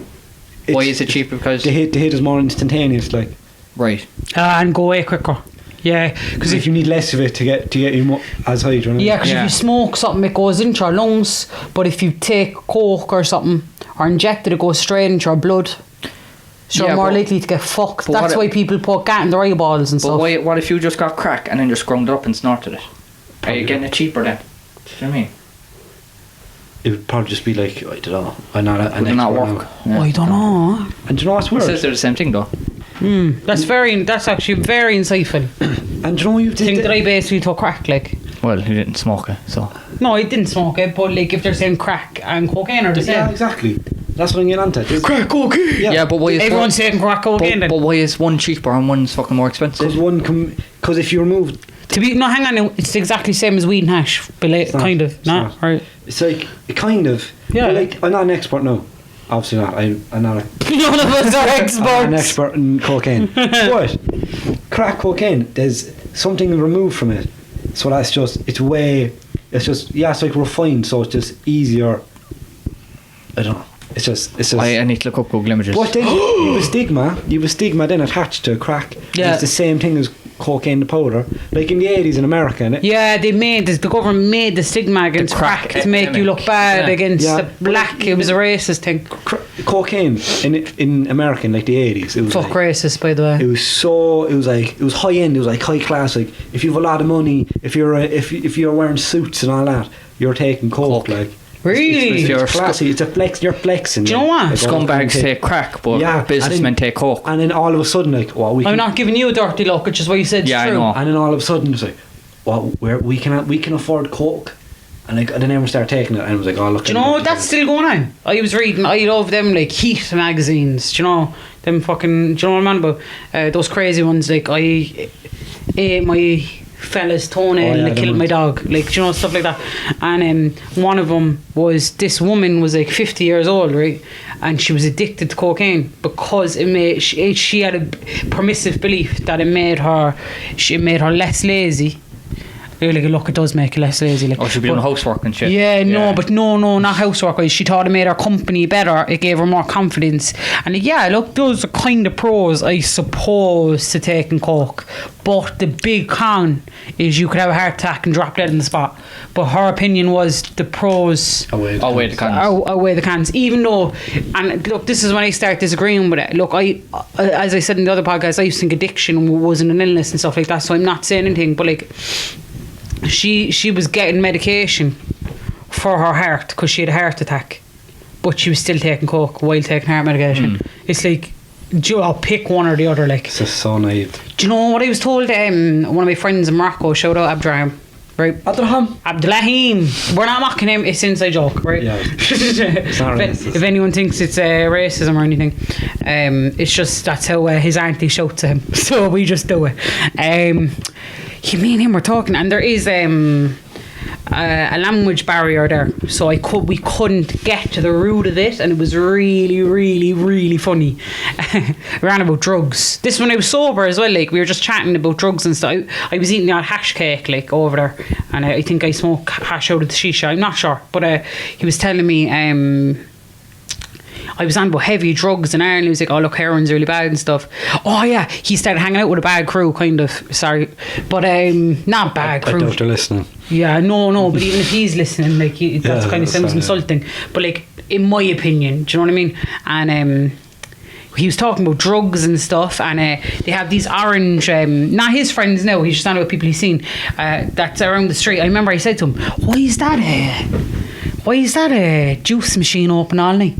Speaker 2: Why is it cheaper? Because
Speaker 3: the hit is more instantaneous, like.
Speaker 2: right.
Speaker 1: And go away quicker. Yeah,
Speaker 3: Because if you need less of it to get you as high, do you know what I mean?
Speaker 1: Yeah, because
Speaker 2: Yeah.
Speaker 1: if you smoke something, it goes into your lungs. But if you take coke or something, or inject it, it goes straight into your blood. So
Speaker 2: Yeah,
Speaker 1: you're more
Speaker 2: but-
Speaker 1: likely to get fucked.
Speaker 2: but
Speaker 1: That's
Speaker 2: what
Speaker 1: why people put gas in their eyeballs and
Speaker 2: But
Speaker 1: stuff.
Speaker 2: what if you just got crack and then just ground it up and snorted it? Are you getting it cheaper then? Do you know what I mean?
Speaker 3: It would probably just be like, I don't know. I'm not an
Speaker 2: Would it not
Speaker 3: expert
Speaker 2: work?
Speaker 3: now.
Speaker 1: Oh, I don't know.
Speaker 3: And do you know what's
Speaker 2: It
Speaker 3: weird?
Speaker 2: says they're the same thing though.
Speaker 1: That's actually very insightful.
Speaker 3: And do you know you
Speaker 1: To think that I basically took crack, like.
Speaker 2: Well, he didn't smoke it, so.
Speaker 1: No, I didn't smoke it, but like if they're saying crack and cocaine are the same.
Speaker 3: Yeah, exactly. That's what I'm getting onto.
Speaker 1: Crack cocaine.
Speaker 2: Yeah, but why is
Speaker 1: Everyone's saying crack cocaine
Speaker 2: but
Speaker 1: then.
Speaker 2: why is one cheaper and one's fucking more expensive?
Speaker 3: Because if you remove,
Speaker 1: To be no, hang on, now, it's exactly the same as weed and hash, but like,
Speaker 3: not.
Speaker 1: kind of,
Speaker 3: It's
Speaker 1: nah,
Speaker 3: not.
Speaker 1: right?
Speaker 3: it's like kind of.
Speaker 1: Yeah.
Speaker 3: But like I'm not an expert now. Obviously not. I'm not.
Speaker 1: None of us are
Speaker 3: I'm an
Speaker 1: experts.
Speaker 3: expert in cocaine. But crack cocaine, there's something removed from it. So that's just, it's like refined, so it's just easier. I don't know. It's just.
Speaker 2: I need to look up Google images.
Speaker 3: But then you have a stigma then attached to crack.
Speaker 1: Yeah.
Speaker 3: It's the same thing as cocaine, the powder, like in the 80s in America, innit?
Speaker 1: Yeah, the government made the stigma against crack to make you look bad against the black. It was a racist thing.
Speaker 3: Cocaine in America in like the 80s. It was
Speaker 1: Fuck racist, by the way.
Speaker 3: It was high end. It was like high class. Like if you have a lot of money, if you're wearing suits and all that, you're taking coke. Like
Speaker 1: really,
Speaker 3: it's classy. It's a flex. You're flexing.
Speaker 1: Do you know what?
Speaker 3: Like,
Speaker 2: Scumbags take crack, but businessmen take coke.
Speaker 3: And then all of a sudden, like,
Speaker 1: I'm not giving you a dirty look, which is what you said.
Speaker 2: Yeah,
Speaker 1: true.
Speaker 2: I know.
Speaker 3: And then all of a sudden, it's like, we can afford coke. And like, then everyone started taking it, and I was like, oh look.
Speaker 1: Do you know that's still going on? I was reading. I love them like Heat magazines. Do you know them fucking? Do you know what I'm on about? Those crazy ones. Like I ate my fella's toenail and I killed my dog. Like, do you know, stuff like that. And one of them was, this woman was like 50 years old, right? And she was addicted to cocaine because she had a permissive belief that it made her less lazy. Like, look, it does make you less lazy. Like,
Speaker 2: she'd be doing housework and shit.
Speaker 1: Yeah, no, but no, not housework. She thought it made her company better. It gave her more confidence. And yeah, look, those are kind of pros, I suppose, to taking coke. But the big con is you could have a heart attack and drop dead in the spot. But her opinion was the pros
Speaker 2: outweigh the cons.
Speaker 1: Outweigh the cons. Even though, and look, this is when I start disagreeing with it. Look, as I said in the other podcast, I used to think addiction wasn't an illness and stuff like that. So I'm not saying anything, but like, she was getting medication for her heart because she had a heart attack, but she was still taking coke while taking heart medication. It's like, pick one or the other. Like,
Speaker 3: it's just so naive.
Speaker 1: Do you know what I was told? One of my friends in Morocco, shout out Abdraham, right? Abdulahim. We're not mocking him. It's an inside joke, right?
Speaker 3: Yeah. It's not racist.
Speaker 1: If anyone thinks it's racism or anything, it's just that's how his auntie shouts to him. So we just do it. Me and him were talking, and there is a language barrier there, so we couldn't get to the root of it, and it was really, really, really funny. We ran about drugs. This when I was sober as well. Like, we were just chatting about drugs and stuff. I was eating that hash cake like over there, and I think I smoked hash out of the shisha. I'm not sure, but he was telling me. I was on about heavy drugs in Ireland. He was like, oh look, heroin's really bad and stuff. Oh yeah, he started hanging out with a bad crew, kind of. Sorry, but not bad crew.
Speaker 3: I doubt they're listening.
Speaker 1: Yeah, no, but even if he's listening, like, that kind of sounds insulting. But like, in my opinion, do you know what I mean? And he was talking about drugs and stuff, and they have these orange, not his friends now, he's just talking about people he's seen, that's around the street. I remember I said to him, why is that a juice machine open all night?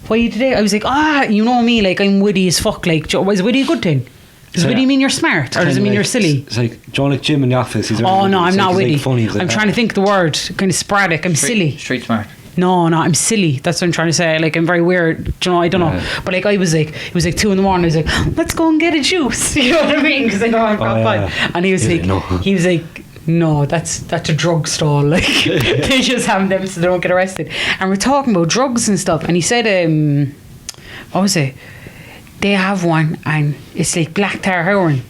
Speaker 1: Why today? I was like, you know me, like, I'm witty as fuck. Like, is witty a good thing? Does witty mean you're smart, or does it mean you're silly?
Speaker 3: It's like John, like Jim in the office.
Speaker 1: Oh no, I'm not witty.
Speaker 3: Like funny,
Speaker 1: I'm trying to think of the word, kind of sporadic. I'm silly.
Speaker 2: Street smart.
Speaker 1: No, I'm silly. That's what I'm trying to say. Like, I'm very weird. Do you know? I don't know. But like, it was like 2 a.m. I was like, let's go and get a juice. You know what I mean? Because I know I've got fun. And he was like, no, that's a drug stall. Like, they just have them so they don't get arrested. And we're talking about drugs and stuff. And he said, what was it? They have one, and it's like black tar heroin.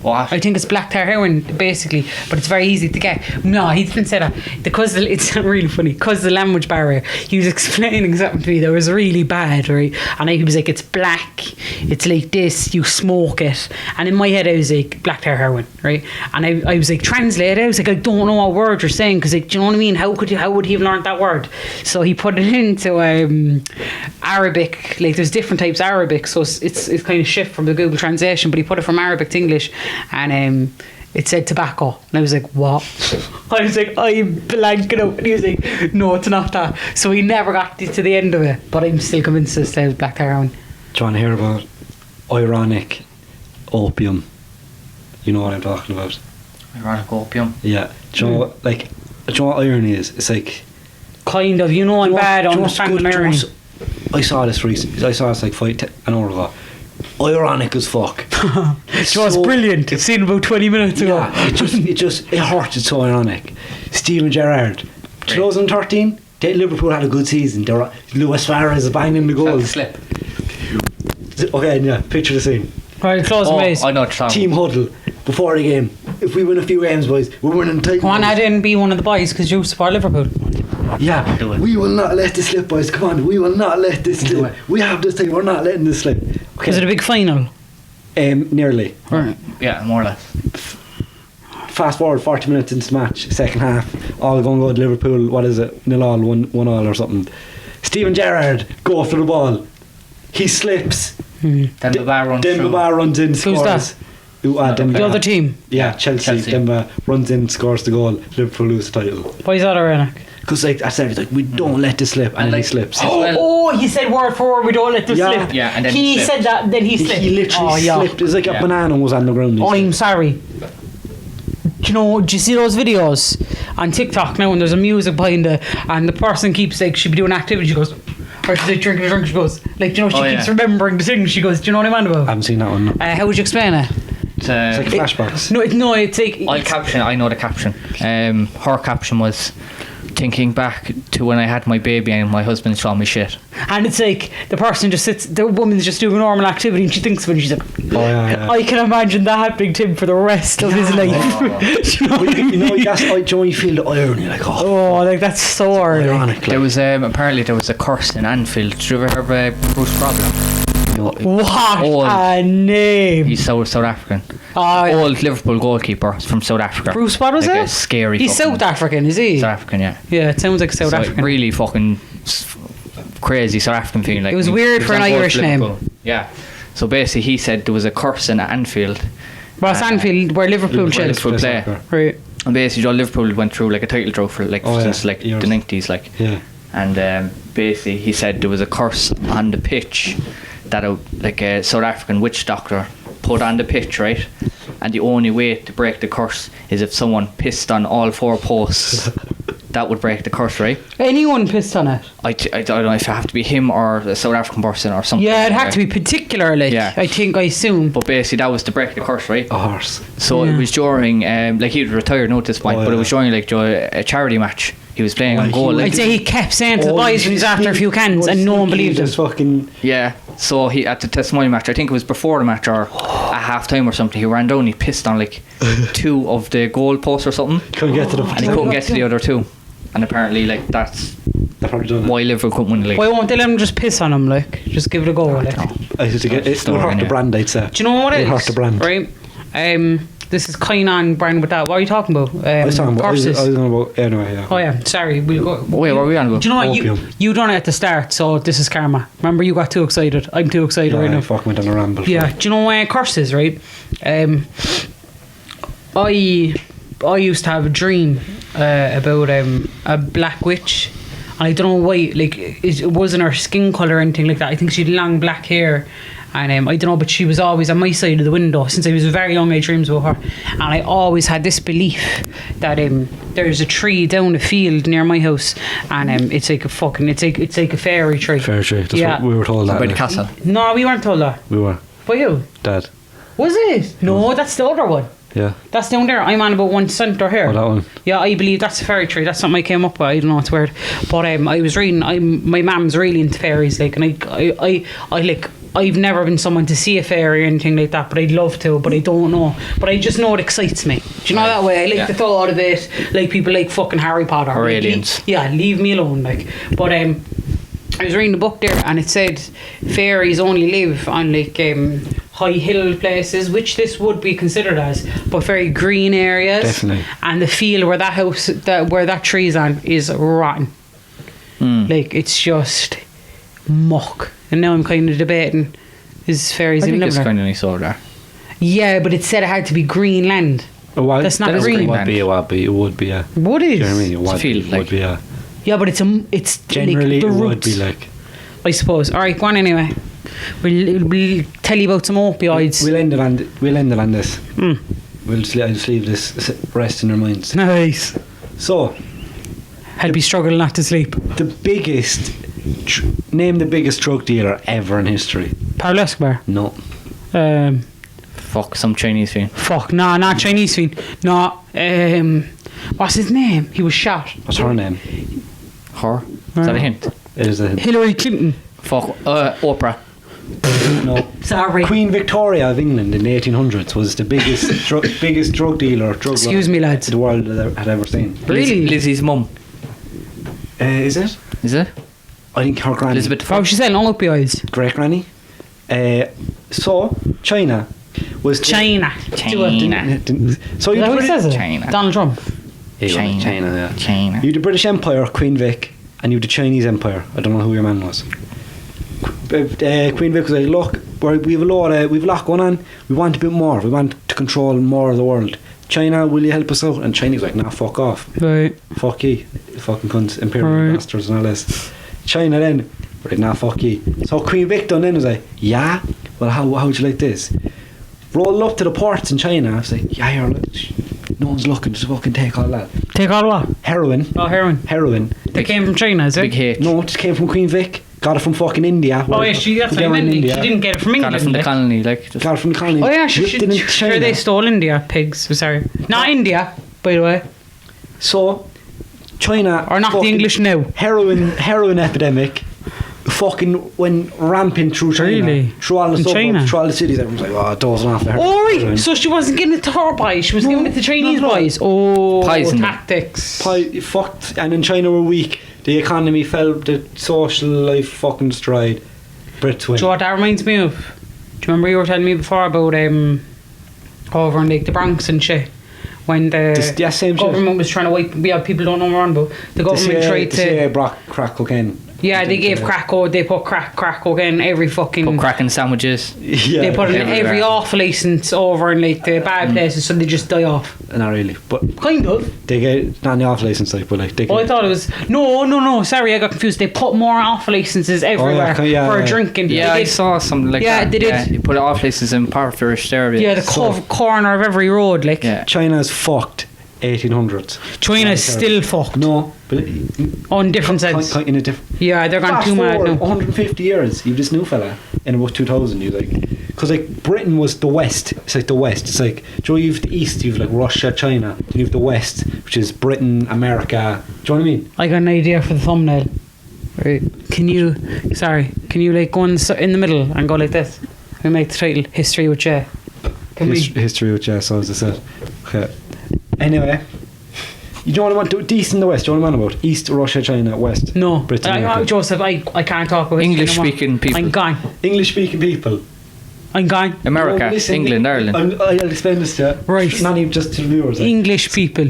Speaker 2: What?
Speaker 1: I think it's black tar heroin, basically, but it's very easy to get. No, he didn't say that. Because it's really funny. Because of the language barrier, he was explaining something to me that was really bad, right? And he was like, it's black, it's like this, you smoke it. And in my head, I was like, black tar heroin, right? And I was like, translate it. I was like, I don't know what word you're saying, because, like, do you know what I mean? How would he have learned that word? So he put it into Arabic. Like, there's different types of Arabic, so it's kind of shift from the Google translation, but he put it from Arabic to English. And it said tobacco, and I was like, what? I was like, I'm blanking out. And he was like, no, it's not that. So we never got to the end of it, but I'm still convinced it's black tar heroin.
Speaker 3: Do you want to hear about ironic opium? You know what I'm talking about?
Speaker 2: Ironic opium?
Speaker 3: Yeah. Do you know what, like, do you know what irony is? It's like,
Speaker 1: kind of, you know, I'm bad on the irony.
Speaker 3: I saw this recently. I saw this like an hour ago. Ironic as fuck.
Speaker 1: It's brilliant. It's seen about 20 minutes ago.
Speaker 3: Yeah, it hurts. It's so ironic. Steven Gerrard, 2013, Liverpool had a good season. Luis Suarez is banging the goals.
Speaker 2: Slip.
Speaker 3: Okay, yeah, picture the scene.
Speaker 1: Right, close the ways.
Speaker 2: I know what you're talking
Speaker 3: Team huddle before the game. If we win a few games, boys, we're winning the title.
Speaker 1: Come on, I didn't be one of the boys because you support Liverpool.
Speaker 3: Yeah, we will not let this slip, boys. Come on, we will not let this slip. We have this thing, we're not letting this slip. Okay.
Speaker 1: Is it a big final?
Speaker 3: Nearly.
Speaker 1: Right.
Speaker 2: Yeah, more or less.
Speaker 3: Fast forward 40 minutes into the match, second half, all going good. Liverpool, what is it? 0-1, 1-1 or something. Steven Gerrard go after the ball. He slips.
Speaker 2: Demba runs through.
Speaker 3: Demba runs in, scores.
Speaker 1: Who's that? The other team.
Speaker 3: Yeah, Chelsea. Demba runs in, scores the goal. Liverpool lose the title.
Speaker 1: Why is that ironic?
Speaker 3: Because like I said, he's like, we don't let this slip, and then he slips.
Speaker 1: Oh, he said word for word, we don't let this slip.
Speaker 2: Yeah, and then
Speaker 1: he said that, then he slipped.
Speaker 3: He literally slipped. It was like a banana was on the ground.
Speaker 1: I'm sorry. Do you see those videos on TikTok now when there's a music behind it and the person keeps like, she'll be doing activity, she goes, or she's like drinking a drink, she goes, like, she keeps remembering the thing, she goes, do you know what I'm on about?
Speaker 3: I haven't seen that one. No.
Speaker 1: How would you explain it?
Speaker 3: It's like flashbacks.
Speaker 1: No, it's like...
Speaker 2: I'll caption it, I know the caption. Her caption was, thinking back to when I had my baby and my husband saw me shit.
Speaker 1: And it's like the person just sits, the woman's just doing a normal activity and she thinks of it and she's like, I can imagine that happening to him for the rest of his life.
Speaker 3: You feel the irony, like,
Speaker 1: like that's so ironic.
Speaker 2: There was apparently there was a curse in Anfield. Did you ever hear of Bruce Problem?
Speaker 1: What a name!
Speaker 2: He's South African. Old Liverpool goalkeeper from South Africa.
Speaker 1: Bruce, what was it?
Speaker 2: Scary.
Speaker 1: He's South African, is he?
Speaker 2: South African, yeah.
Speaker 1: Yeah, it sounds like South African.
Speaker 2: Really fucking crazy South African feeling. Like
Speaker 1: it was weird for an Irish name.
Speaker 2: Yeah. So basically, he said there was a curse in Anfield.
Speaker 1: Well, it's Anfield where Liverpool
Speaker 2: play.
Speaker 1: Right.
Speaker 2: And basically, Liverpool went through like a title drought for since like the 90s, like.
Speaker 3: Yeah.
Speaker 2: And basically, he said there was a curse on the pitch that a South African witch doctor put on the pitch, right? And the only way to break the curse is if someone pissed on all 4 posts. That would break the curse, right?
Speaker 1: Anyone pissed on it?
Speaker 2: I don't know if it have to be him or a South African person or something.
Speaker 1: Yeah, it'd have to be particular, like, I assume.
Speaker 2: But basically, that was to break the curse, right?
Speaker 3: A horse.
Speaker 2: So it was during, like, he was retired now at this point, but it was during, like, a charity match. He was playing on goal.
Speaker 1: I'd say he kept saying to the boys when he was after a few cans and no one believed him.
Speaker 2: Yeah, so he at the testimony match, I think it was before the match or at half time or something, he ran down, he pissed on like 2 of the goal posts or something.
Speaker 3: Couldn't get to them.
Speaker 2: And he couldn't get to the other 2. And apparently, like, that's why Liverpool couldn't win the league.
Speaker 1: Why won't they let him just piss on him, like? Just give it a go, like?
Speaker 3: I used to get it. It'll hurt the brand, I'd say.
Speaker 1: Do you know what it is?
Speaker 3: It'll hurt the brand.
Speaker 1: Right? This is kind of on brand with that. What are you talking about?
Speaker 3: I was talking about.
Speaker 1: Horses.
Speaker 3: I was talking about. Anyway, yeah.
Speaker 1: Oh yeah, sorry. We'll go.
Speaker 2: Wait, what are we on about?
Speaker 1: Do you know what? You done it at the start, so this is karma. Remember, you got too excited. I'm too excited right now.
Speaker 3: I fucking went on a ramble.
Speaker 1: Yeah. Do you know curses, right? I used to have a dream about a black witch. And I don't know why, like, it wasn't her skin colour or anything like that. I think she had long black hair. And I don't know, but she was always on my side of the window. Since I was very young, I dreamed about her. And I always had this belief that there's a tree down the field near my house. And it's like a fairy tree.
Speaker 3: Fairy tree, that's what we were told that.
Speaker 2: By the castle?
Speaker 1: No, we weren't told that.
Speaker 3: We were.
Speaker 1: By who?
Speaker 3: Dad.
Speaker 1: Was it? No, that's the other one.
Speaker 3: Yeah.
Speaker 1: That's down there. I'm on about one centre here.
Speaker 3: Oh, that one.
Speaker 1: Yeah, I believe that's a fairy tree. That's something I came up with. I don't know, it's weird. But I was reading, my mum's really into fairies, like, and I like, I've never been someone to see a fairy or anything like that, but I'd love to, but I don't know. But I just know it excites me. Do you know that way? I like the thought of it, like people like fucking Harry Potter.
Speaker 2: Or aliens.
Speaker 1: Leave me alone, like. But I was reading the book there and it said fairies only live on like high hill places, which this would be considered as, but very green areas.
Speaker 3: Definitely.
Speaker 1: And the field where where that tree's on is rotten. Like it's just muck. And now I'm kind of debating, is fairies even live there?
Speaker 2: I think it's kind of nice over there.
Speaker 1: Yeah, but it said it had to be green land. That's not green.
Speaker 3: It would be, yeah.
Speaker 1: What is?
Speaker 3: Do you know what I mean? It would be, yeah.
Speaker 1: Yeah, but it's
Speaker 3: generally
Speaker 1: like the
Speaker 3: it
Speaker 1: roots,
Speaker 3: would be like,
Speaker 1: I suppose. Alright, go on anyway. We'll tell you about some opioids.
Speaker 3: We'll end it on this. I'll just leave this rest in our minds.
Speaker 1: Nice.
Speaker 3: So,
Speaker 1: I'd be struggling not to sleep.
Speaker 3: The biggest name the biggest drug dealer ever in history.
Speaker 1: Pablo Escobar.
Speaker 3: No.
Speaker 2: Fuck, some Chinese fiend.
Speaker 1: Fuck, no, not Chinese fiend. No, what's his name? He was shot.
Speaker 3: What's her name?
Speaker 2: Her? Is that a hint?
Speaker 3: It is a hint.
Speaker 1: Hillary Clinton.
Speaker 2: Fuck, Oprah.
Speaker 3: No.
Speaker 1: Sorry.
Speaker 3: Queen Victoria of England in the 1800s was the biggest drug dealer,
Speaker 1: Excuse me, lads,
Speaker 3: the world had ever seen.
Speaker 1: Really?
Speaker 2: Lizzie's mum.
Speaker 3: Is it?
Speaker 2: Is it?
Speaker 3: I think her granny.
Speaker 2: Elizabeth.
Speaker 1: Oh, she's selling opioids.
Speaker 3: Great granny. So China was
Speaker 1: China.
Speaker 3: So
Speaker 1: Is
Speaker 3: you
Speaker 1: that what he says it?
Speaker 2: China.
Speaker 1: Donald Trump.
Speaker 3: China, yeah.
Speaker 2: China.
Speaker 3: You had the British Empire, Queen Vic, and you had the Chinese Empire. I don't know who your man was. Queen Vic was like, look, we have a lot going on. We want a bit more. We want to control more of the world. China, will you help us out? And China's like, nah, fuck off.
Speaker 1: Right.
Speaker 3: Fuck ye, fucking cunts, imperial bastards and all this. China then, right, nah, fuck ye. So Queen Vic done then was like, yeah, well, how would you like this? Rolled up to the ports in China. I was like, yeah, here, no one's looking, just fucking take all that.
Speaker 1: Take all what?
Speaker 3: Heroin.
Speaker 1: Oh, heroin. They came from China, is it?
Speaker 2: Big H.
Speaker 3: No, it just came from Queen Vic. Got it from fucking India.
Speaker 1: Oh, yeah, that's what I meant. She didn't get it from England.
Speaker 2: Got it from the colony, like. Just
Speaker 3: Got it from the colony.
Speaker 1: Oh, yeah,
Speaker 3: China.
Speaker 1: they stole India, pigs. I'm sorry. Not India, by the way.
Speaker 3: So, China.
Speaker 1: Or not the English now.
Speaker 3: Heroin epidemic. Fucking went rampant through China.
Speaker 1: Really?
Speaker 3: Through all the
Speaker 1: In
Speaker 3: suburbs,
Speaker 1: China?
Speaker 3: through all the cities. Everyone's like, oh, dozing off the heroin.
Speaker 1: Oh, right. So she wasn't giving it to her boys. She was giving it to Chinese boys. Oh,
Speaker 2: Poison them.
Speaker 1: tactics.
Speaker 3: Fucked. And in China were weak. The economy fell. The social life fucking destroyed. Brits win.
Speaker 1: Do you know what that reminds me of? Do you remember you were telling me before about over in like the Bronx and shit? When the
Speaker 3: same
Speaker 1: government
Speaker 3: shit.
Speaker 1: was trying to wipe, people don't know what we're on, but the government tried to.
Speaker 3: Crack cocaine.
Speaker 1: Yeah, they gave they put crack cocaine every fucking.
Speaker 2: put crack in sandwiches.
Speaker 3: Yeah.
Speaker 1: They put it in
Speaker 2: everywhere.
Speaker 1: every off license over in like the bad places, so they just die off.
Speaker 3: Not really, but
Speaker 1: Kind of.
Speaker 3: they get not the off license like, but like they.
Speaker 1: Oh, I
Speaker 3: Get,
Speaker 1: thought it was no. Sorry, I got confused. They put more off licenses everywhere for drinking.
Speaker 2: Yeah,
Speaker 1: They
Speaker 2: I
Speaker 1: did-
Speaker 2: saw something like
Speaker 1: Yeah,
Speaker 2: that.
Speaker 1: they did.
Speaker 2: Yeah, you put off places in Parfurish there.
Speaker 1: Yeah, the corner of every road, like.
Speaker 2: Yeah.
Speaker 3: China's fucked. 1800s.
Speaker 1: China's still fucked.
Speaker 3: No, but
Speaker 1: On different sense.
Speaker 3: in a different.
Speaker 1: Yeah, they're gone
Speaker 3: Fast
Speaker 1: too mad
Speaker 3: forward
Speaker 1: now.
Speaker 3: 150 years. You this new fella in about 2000. You like, because like Britain was the West. It's like the West. It's like, Joe, you've the East. You've like Russia, China. Then you've the West, which is Britain, America. Do you know what I mean?
Speaker 1: I got an idea for the thumbnail. Right. Can you like go in the middle and go like this? We make the title History with Jay.
Speaker 3: History with Jess, as I said. Okay. Anyway, you don't want to do East and the West. Do you want to know about East, Russia, China, West?
Speaker 1: No,
Speaker 3: Britain, America.
Speaker 1: Joseph, I can't talk about history
Speaker 2: English
Speaker 1: no more.
Speaker 2: speaking people.
Speaker 1: I'm gone.
Speaker 3: English speaking people.
Speaker 1: I'm gone.
Speaker 2: America,
Speaker 3: No, listen,
Speaker 2: England, Ireland.
Speaker 3: I'll explain this to you.
Speaker 1: Right.
Speaker 3: Not even just to the viewers. Like.
Speaker 1: English people.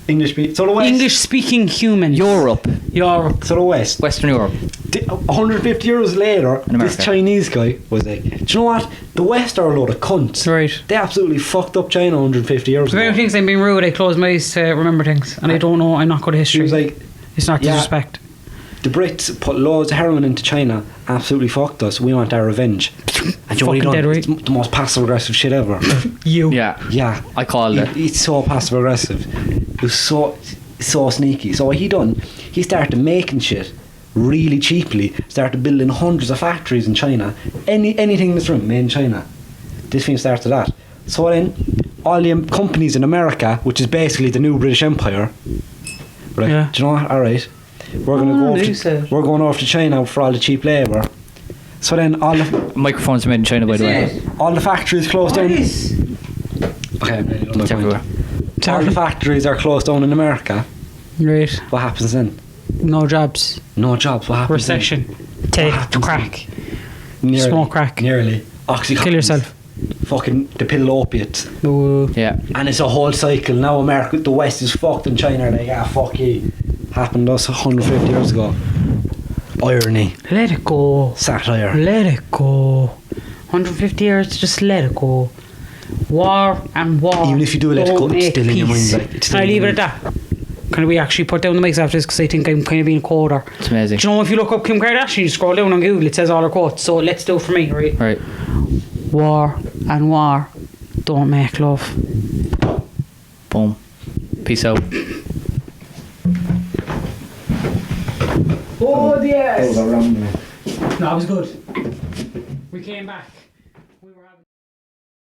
Speaker 3: English people. So the West.
Speaker 1: English speaking humans.
Speaker 2: Europe,
Speaker 3: So the West.
Speaker 2: Western Europe.
Speaker 3: 150 years later,
Speaker 2: In America.
Speaker 3: this Chinese guy was like, do you know what? The West are a load of cunts.
Speaker 1: Right.
Speaker 3: They absolutely fucked up China 150 years
Speaker 1: So
Speaker 3: ago.
Speaker 1: many things I'm being rude. I close my eyes to remember things, and I don't know. I'm not good at
Speaker 3: She
Speaker 1: history.
Speaker 3: was like,
Speaker 1: It's not
Speaker 3: yeah.
Speaker 1: disrespect.
Speaker 3: the Brits put loads of heroin into China, absolutely fucked us. We want our revenge. And Joey
Speaker 1: Fucking dead right.
Speaker 3: it's the most passive aggressive shit ever.
Speaker 1: You.
Speaker 2: Yeah,
Speaker 3: Yeah.
Speaker 2: I called it.
Speaker 3: It's so passive aggressive. It was so sneaky. So what he done, he started making shit really cheaply, started building hundreds of factories in China. Anything in this room made in China. This thing started that. So then all the companies in America, which is basically the new British Empire, right?
Speaker 1: Yeah.
Speaker 3: Do you know what? Alright. We're going over to China for all the cheap labour. So then all the
Speaker 2: Microphones made in China, by the way.
Speaker 3: all the factories closed down. Okay,
Speaker 2: It's everywhere.
Speaker 3: all the factories are closed down in America.
Speaker 1: Right.
Speaker 3: What happens then?
Speaker 1: No jobs.
Speaker 3: No jobs. What happens then?
Speaker 1: Recession. Take
Speaker 3: happens
Speaker 1: crack.
Speaker 3: Nearly,
Speaker 1: Smoke crack.
Speaker 3: Nearly. Oxycontin.
Speaker 1: Kill yourself.
Speaker 3: Fucking the pill opiates.
Speaker 1: No.
Speaker 2: Yeah.
Speaker 3: And it's a whole cycle. Now America, the West is fucked and China are like, fuck you. Happened to us 150 years ago. Irony.
Speaker 1: Let it go.
Speaker 3: Satire.
Speaker 1: Let it go. 150 years, just let it go. War and war.
Speaker 3: Even if you do let it go,
Speaker 1: don't
Speaker 3: it's
Speaker 1: make
Speaker 3: still in your
Speaker 1: peace.
Speaker 3: mind, like, it's
Speaker 1: Can
Speaker 3: still
Speaker 1: I
Speaker 3: in
Speaker 1: leave
Speaker 3: your
Speaker 1: it at that? Can we actually put down the mics after this? Because I think I'm kind of being a quoter.
Speaker 2: It's amazing.
Speaker 1: Do you know if you look up Kim Kardashian, you scroll down on Google, it says all her quotes. So let's do it for me, right?
Speaker 2: Right.
Speaker 1: War and war don't make love.
Speaker 2: Boom. Peace out.
Speaker 1: Oh, yes.
Speaker 3: That was a rambling.
Speaker 1: No, it was good. We came back.